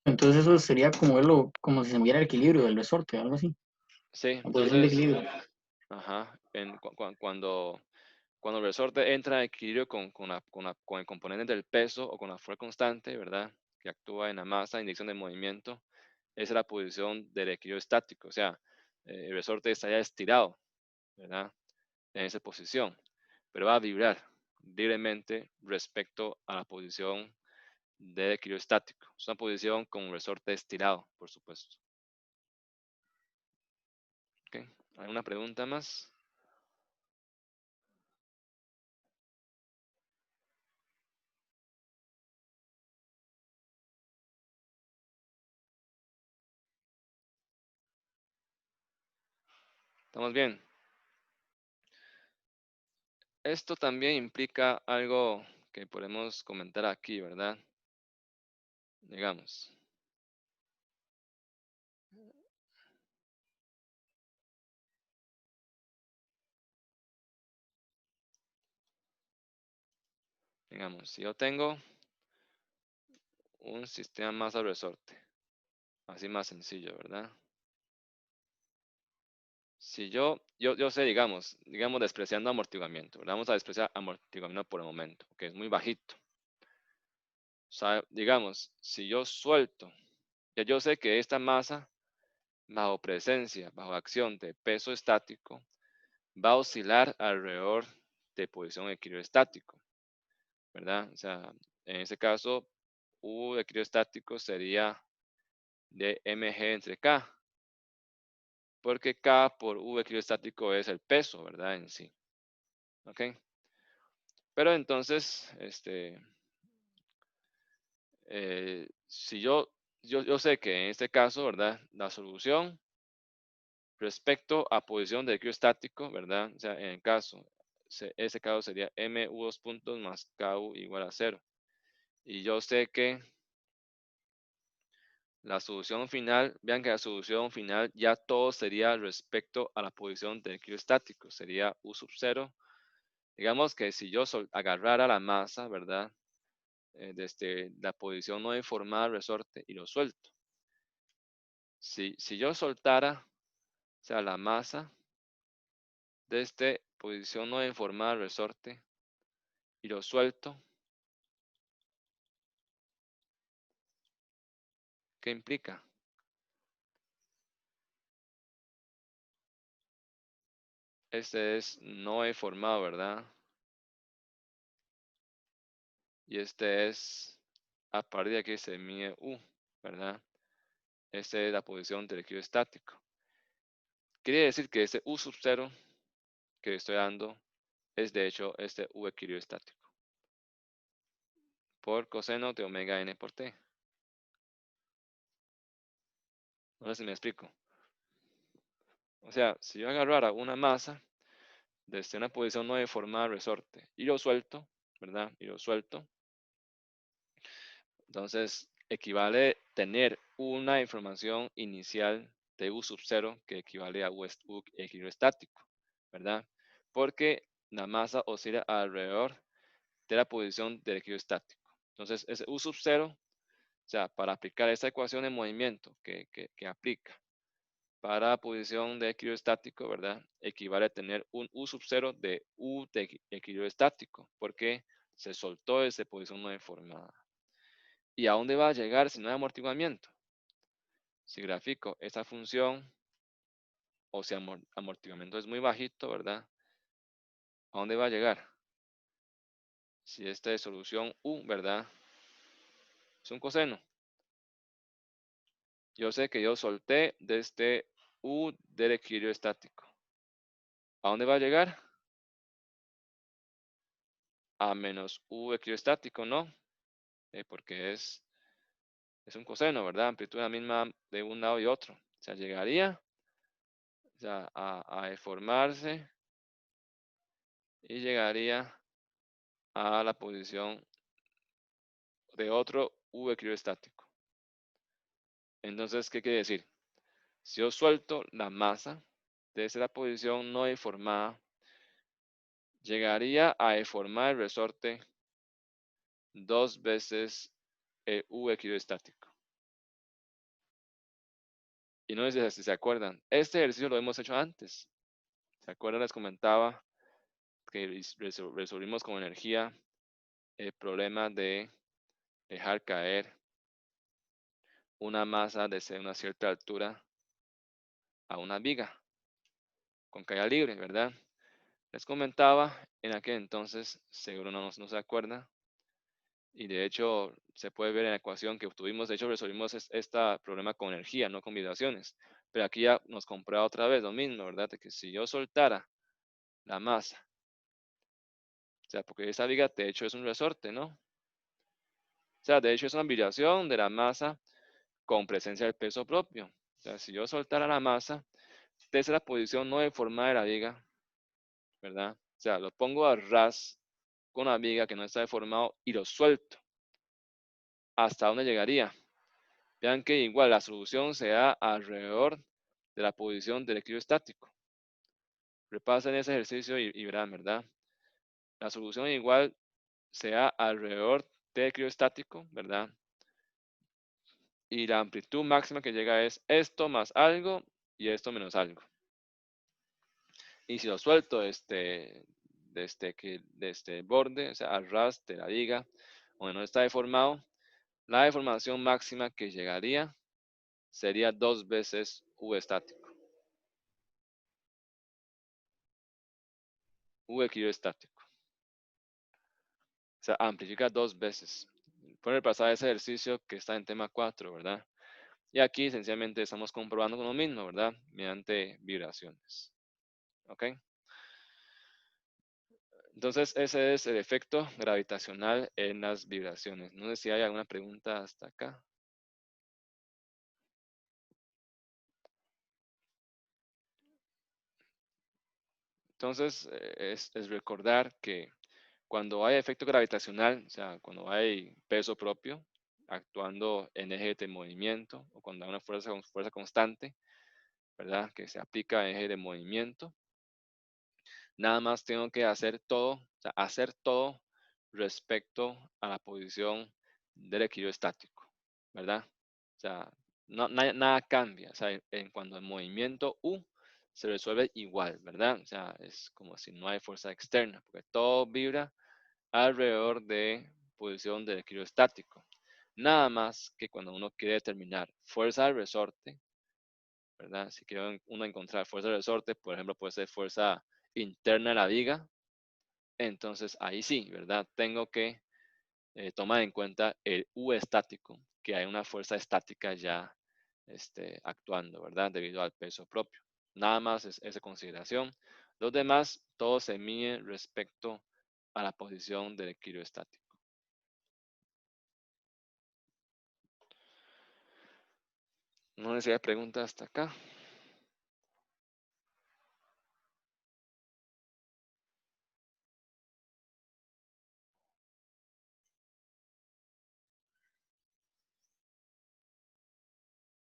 Speaker 4: entonces eso sería como verlo, como si se moviera el equilibrio del resorte, algo así.
Speaker 1: Sí,
Speaker 4: La posición de
Speaker 1: entonces,
Speaker 4: equilibrio.
Speaker 1: ajá, cuando el resorte entra en equilibrio con el componente del peso o con la fuerza constante, ¿verdad? Que actúa en la masa, en dirección de movimiento, esa es la posición del equilibrio estático. O sea, el resorte está ya estirado, ¿verdad? En esa posición, pero va a vibrar libremente respecto a la posición de equilibrio estático. Es una posición con un resorte estirado, por supuesto. ¿Ok? ¿Alguna pregunta más? ¿Estamos bien? Esto también implica algo que podemos comentar aquí, ¿verdad? Digamos, si yo tengo un sistema masa-resorte, así más sencillo, ¿verdad? Si yo sé, digamos, despreciando amortiguamiento, ¿verdad? Vamos a despreciar amortiguamiento por el momento, que es muy bajito. O sea, digamos, si yo suelto, ya yo sé que esta masa, bajo presencia, bajo acción de peso estático, va a oscilar alrededor de posición de equilibrio estático, ¿verdad? O sea, en ese caso, U de equilibrio estático sería de mg entre K, porque K por U de equilibrio estático es el peso, ¿verdad? En sí, ¿ok? Pero entonces, si yo sé que en este caso, ¿verdad? La solución respecto a posición de equilibrio estático, ¿verdad? O sea, en el caso, ese caso sería MU dos puntos más KU igual a 0. Y yo sé que la solución final, vean que la solución final ya todo sería respecto a la posición de equilibrio estático, sería U sub 0. Digamos que si yo agarrara la masa, ¿verdad? Desde la posición no informada del resorte y lo suelto. Si yo soltara, o sea, la masa desde posición no informada del resorte y lo suelto, ¿qué implica? Este es no informado, ¿verdad? Y este es, a partir de aquí se mide U, ¿verdad? Esta es la posición del equilibrio estático. Quiere decir que este U sub 0 que estoy dando es de hecho este U equilibrio estático por coseno de omega n por t. No sé si me explico. O sea, si yo agarrara una masa desde una posición no deformada resorte y lo suelto, ¿verdad? Y lo suelto, entonces equivale tener una información inicial de U sub 0 que equivale a U equilibrio estático, ¿verdad? Porque la masa oscila alrededor de la posición del equilibrio estático. Entonces, ese U sub 0 O sea, para aplicar esta ecuación de movimiento que aplica para la posición de equilibrio estático, ¿verdad? Equivale a tener un U sub 0 de U de equilibrio estático, porque se soltó esa posición no deformada. ¿Y a dónde va a llegar si no hay amortiguamiento? Si grafico esta función, o si amortiguamiento es muy bajito, ¿verdad? ¿A dónde va a llegar? Si esta es solución U, ¿verdad? Es un coseno. Yo sé que yo solté desde U del equilibrio estático. ¿A dónde va a llegar? A menos U equilibrio estático, ¿no? Porque es un coseno, ¿verdad? Amplitud la misma de un lado y otro. O sea, llegaría, o sea, a deformarse y llegaría a la posición de otro U equilibrio estático. Entonces, ¿qué quiere decir? Si yo suelto la masa desde la posición no deformada, llegaría a deformar el resorte 2 veces el U equilibrio estático. Y no sé si se acuerdan, este ejercicio lo hemos hecho antes. ¿Se acuerdan? Les comentaba que resolvimos con energía el problema de dejar caer una masa desde una cierta altura a una viga con caída libre, ¿verdad? Les comentaba en aquel entonces, seguro no se acuerda, y de hecho se puede ver en la ecuación que obtuvimos, de hecho resolvimos este problema con energía, no con vibraciones, pero aquí ya nos comprueba otra vez lo mismo, ¿verdad? De que si yo soltara la masa, o sea, porque esa viga de hecho es un resorte, ¿no? O sea, de hecho es una vibración de la masa con presencia del peso propio. O sea, si yo soltara la masa desde la posición no deformada de la viga, ¿verdad? O sea, lo pongo a ras con la viga que no está deformado y lo suelto. ¿Hasta dónde llegaría? Vean que igual la solución se da alrededor de la posición del equilibrio estático. Repasen ese ejercicio y verán, ¿verdad? La solución igual se da alrededor del equilibrio estático, ¿verdad? Y la amplitud máxima que llega es esto más algo y esto menos algo. Y si lo suelto desde este borde, o sea, al ras de la viga, donde no está deformado, la deformación máxima que llegaría sería 2 veces U estático. U equilibrio estático. O sea, amplifica 2 veces. Pueden repasar ese ejercicio que está en tema 4, ¿verdad? Y aquí esencialmente estamos comprobando con lo mismo, ¿verdad? Mediante vibraciones. ¿Ok? Entonces, ese es el efecto gravitacional en las vibraciones. No sé si hay alguna pregunta hasta acá. Entonces, es recordar que cuando hay efecto gravitacional, o sea, cuando hay peso propio actuando en eje de movimiento, o cuando hay una fuerza constante, ¿verdad? Que se aplica en eje de movimiento, nada más tengo que hacer todo, o sea, hacer todo respecto a la posición del equilibrio estático, ¿verdad? O sea, nada cambia, o sea, cuando el movimiento U se resuelve igual, ¿verdad? O sea, es como si no hay fuerza externa, porque todo vibra alrededor de posición del equilibrio estático. Nada más que cuando uno quiere determinar fuerza del resorte, ¿verdad? Si quiere uno encontrar fuerza del resorte, por ejemplo, puede ser fuerza interna de la viga, entonces ahí sí, ¿verdad? Tengo que tomar en cuenta el U estático, que hay una fuerza estática ya actuando, ¿verdad? Debido al peso propio. Nada más es esa consideración. Los demás, todo se mide respecto a la posición del equilibrio estático. No necesita preguntas hasta acá.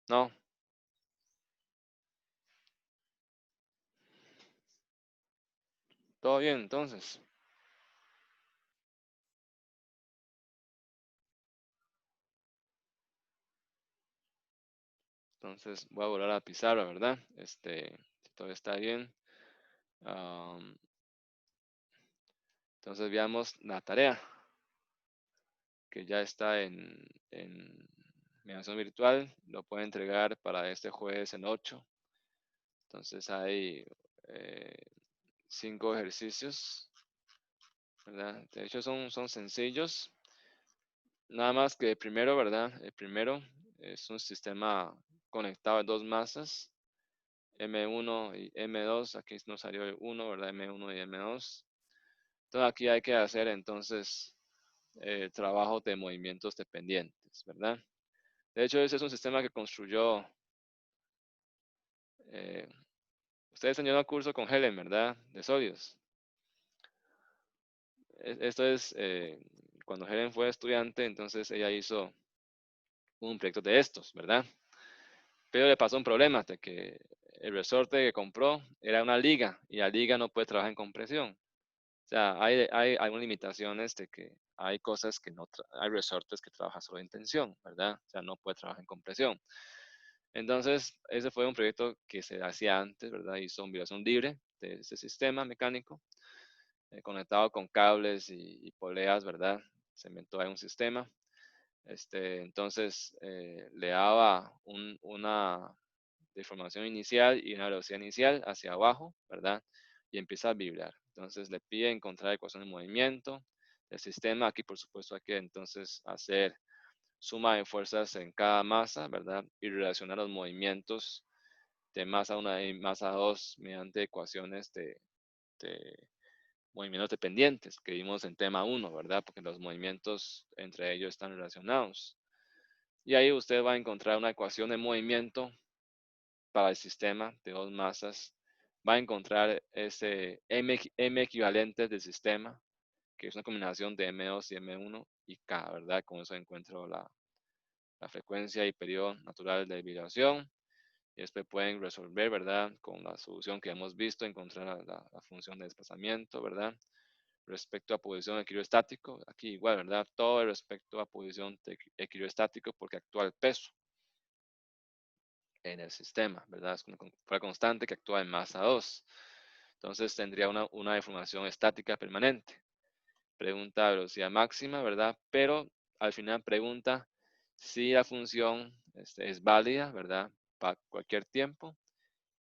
Speaker 1: No. Todo bien, entonces. Entonces voy a volver a la pizarra, ¿verdad? Si todo está bien. Entonces veamos la tarea que ya está en mediación virtual. Lo puedo entregar para este jueves en 8. Entonces hay 5 ejercicios, ¿verdad? De hecho son sencillos. Nada más que el primero, ¿verdad? El primero es un sistema conectado a dos masas, M1 y M2. Aquí nos salió el 1, ¿verdad? M1 y M2. Entonces aquí hay que hacer entonces trabajo de movimientos dependientes, ¿verdad? De hecho, ese es un sistema que construyó, eh, ustedes han llevado un curso con Helen, ¿verdad? De sólidos. Esto es, cuando Helen fue estudiante, entonces ella hizo un proyecto de estos, ¿verdad? Pero le pasó un problema de que el resorte que compró era una liga y la liga no puede trabajar en compresión. O sea, hay algunas limitaciones de que hay cosas que no, hay resortes que trabajan solo en tensión, ¿verdad? O sea, no puede trabajar en compresión. Entonces, ese fue un proyecto que se hacía antes, ¿verdad? Hizo vibración libre de ese sistema mecánico, conectado con cables y poleas, ¿verdad? Se inventó ahí un sistema. Entonces, le daba una deformación inicial y una velocidad inicial hacia abajo, ¿verdad? Y empieza a vibrar. Entonces, le pide encontrar ecuación de movimiento del sistema. Aquí, por supuesto, hay que entonces hacer suma de fuerzas en cada masa, ¿verdad? Y relacionar los movimientos de masa 1 y masa 2 mediante ecuaciones de movimientos dependientes que vimos en tema 1, ¿verdad? Porque los movimientos entre ellos están relacionados. Y ahí usted va a encontrar una ecuación de movimiento para el sistema de dos masas. Va a encontrar ese M equivalente del sistema, que es una combinación de M2 y M1 y K, ¿verdad? Con eso encuentro la frecuencia y periodo natural de vibración. Y después pueden resolver, ¿verdad? Con la solución que hemos visto, encontrar la función de desplazamiento, ¿verdad? Respecto a posición de equilibrio estático, aquí igual, ¿verdad? Todo respecto a posición de equilibrio estático porque actúa el peso en el sistema, ¿verdad? Es una fuerza constante que actúa en masa 2. Entonces tendría una deformación estática permanente. Pregunta velocidad máxima, ¿verdad? Pero al final pregunta si la función es válida, ¿verdad? Para cualquier tiempo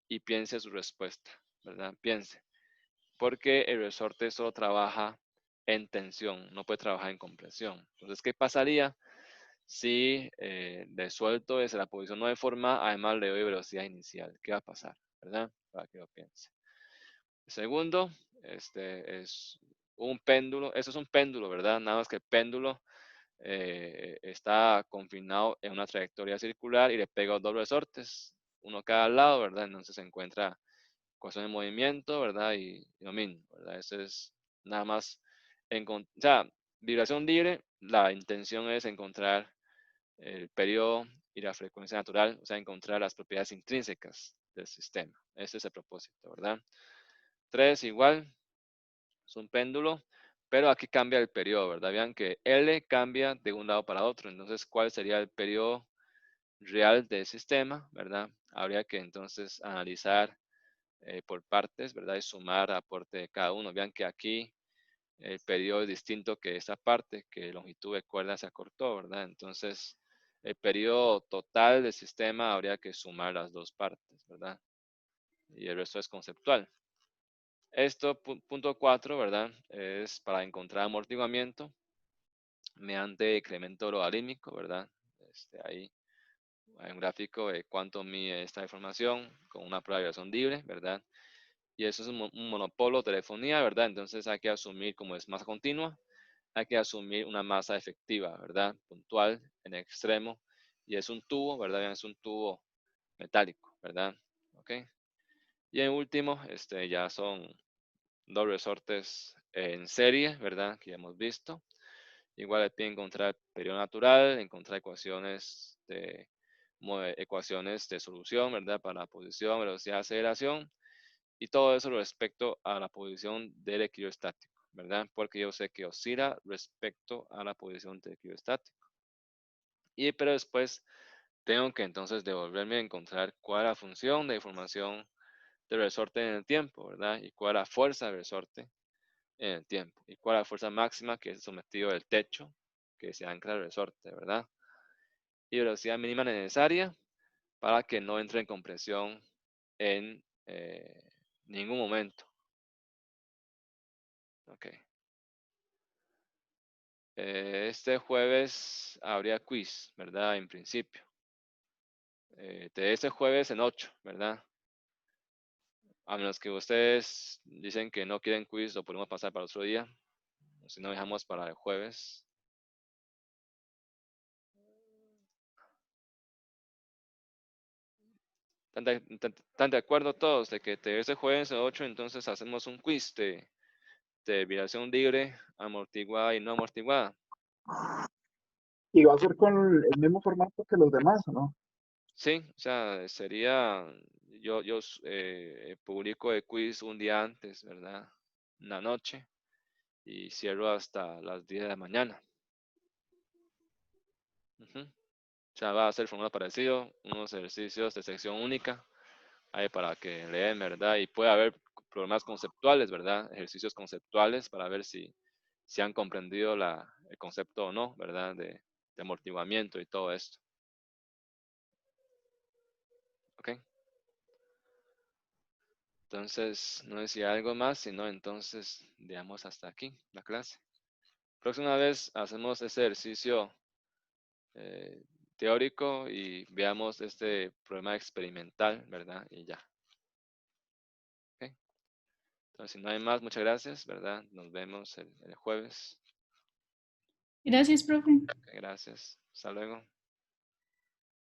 Speaker 1: y piense su respuesta, ¿verdad? Piense. Porque el resorte solo trabaja en tensión, no puede trabajar en compresión. Entonces, ¿qué pasaría si le suelto desde la posición no deformada, además le doy velocidad inicial? ¿Qué va a pasar? ¿Verdad? Para que lo piense. Segundo, es un péndulo. Eso es un péndulo, ¿verdad? Nada más que el péndulo está confinado en una trayectoria circular y le pego dos resortes, uno a cada lado, ¿verdad? Entonces se encuentra ecuación de movimiento, ¿verdad? Y lo mismo, ¿verdad? Eso es nada más, o sea, vibración libre, la intención es encontrar el periodo y la frecuencia natural, o sea, encontrar las propiedades intrínsecas del sistema. Ese es el propósito, ¿verdad? 3 igual, es un péndulo, pero aquí cambia el periodo, ¿verdad? Vean que L cambia de un lado para otro, entonces, ¿cuál sería el periodo real del sistema, ¿verdad? Habría que entonces analizar por partes, ¿verdad? Y sumar aporte de cada uno. Vean que aquí el periodo es distinto que esta parte, que longitud de cuerda se acortó, ¿verdad? Entonces, el periodo total del sistema habría que sumar las dos partes, ¿verdad? Y el resto es conceptual. Esto, punto 4, ¿verdad? Es para encontrar amortiguamiento mediante incremento logarítmico, ¿verdad? Ahí hay un gráfico de cuánto mide esta deformación con una prueba de vibración libre, ¿verdad? Y eso es un monopolo de telefonía, ¿verdad? Entonces hay que asumir, como es masa continua, hay que asumir una masa efectiva, ¿verdad? Puntual, en extremo, y es un tubo, ¿verdad? Es un tubo metálico, ¿verdad? ¿Ok? Y en último, ya son dos resortes en serie, ¿verdad? Que ya hemos visto. Igual hay que encontrar periodo natural, encontrar ecuaciones de solución, ¿verdad? Para la posición, velocidad, aceleración. Y todo eso respecto a la posición del equilibrio estático, ¿verdad? Porque yo sé que oscila respecto a la posición del equilibrio estático. Pero después tengo que entonces devolverme a encontrar cuál es la función de deformación del resorte en el tiempo, ¿verdad? Y cuál es la fuerza del resorte en el tiempo. Y cuál es la fuerza máxima que es sometido del techo que se ancla al resorte, ¿verdad? Y velocidad mínima necesaria para que no entre en compresión en ningún momento. Ok. Este jueves habría quiz, ¿verdad? En principio. De este jueves en 8, ¿verdad? A menos que ustedes dicen que no quieren quiz, lo podemos pasar para otro día. Si no, dejamos para el jueves. ¿Están de acuerdo todos de que de este jueves en 8 entonces hacemos un quiz de vibración libre, amortiguada y no amortiguada?
Speaker 5: Y va a ser con el mismo formato que los demás, ¿o no?
Speaker 1: Sí, o sea, sería, yo publico el quiz un día antes, ¿verdad? Una noche y cierro hasta las 10 de la mañana. Ujú. O sea, va a ser formato parecido, unos ejercicios de sección única, ahí para que leen, ¿verdad? Y puede haber problemas conceptuales, ¿verdad? Ejercicios conceptuales para ver si han comprendido el concepto o no, ¿verdad? De amortiguamiento y todo esto. ¿Ok? Entonces, no decía algo más, sino entonces, digamos, hasta aquí la clase. Próxima vez hacemos ese ejercicio teórico y veamos este problema experimental, ¿verdad? Y ya. ¿Ok? Entonces, si no hay más, muchas gracias, ¿verdad? Nos vemos el jueves.
Speaker 2: Gracias, profe.
Speaker 1: Ok, gracias. Hasta luego.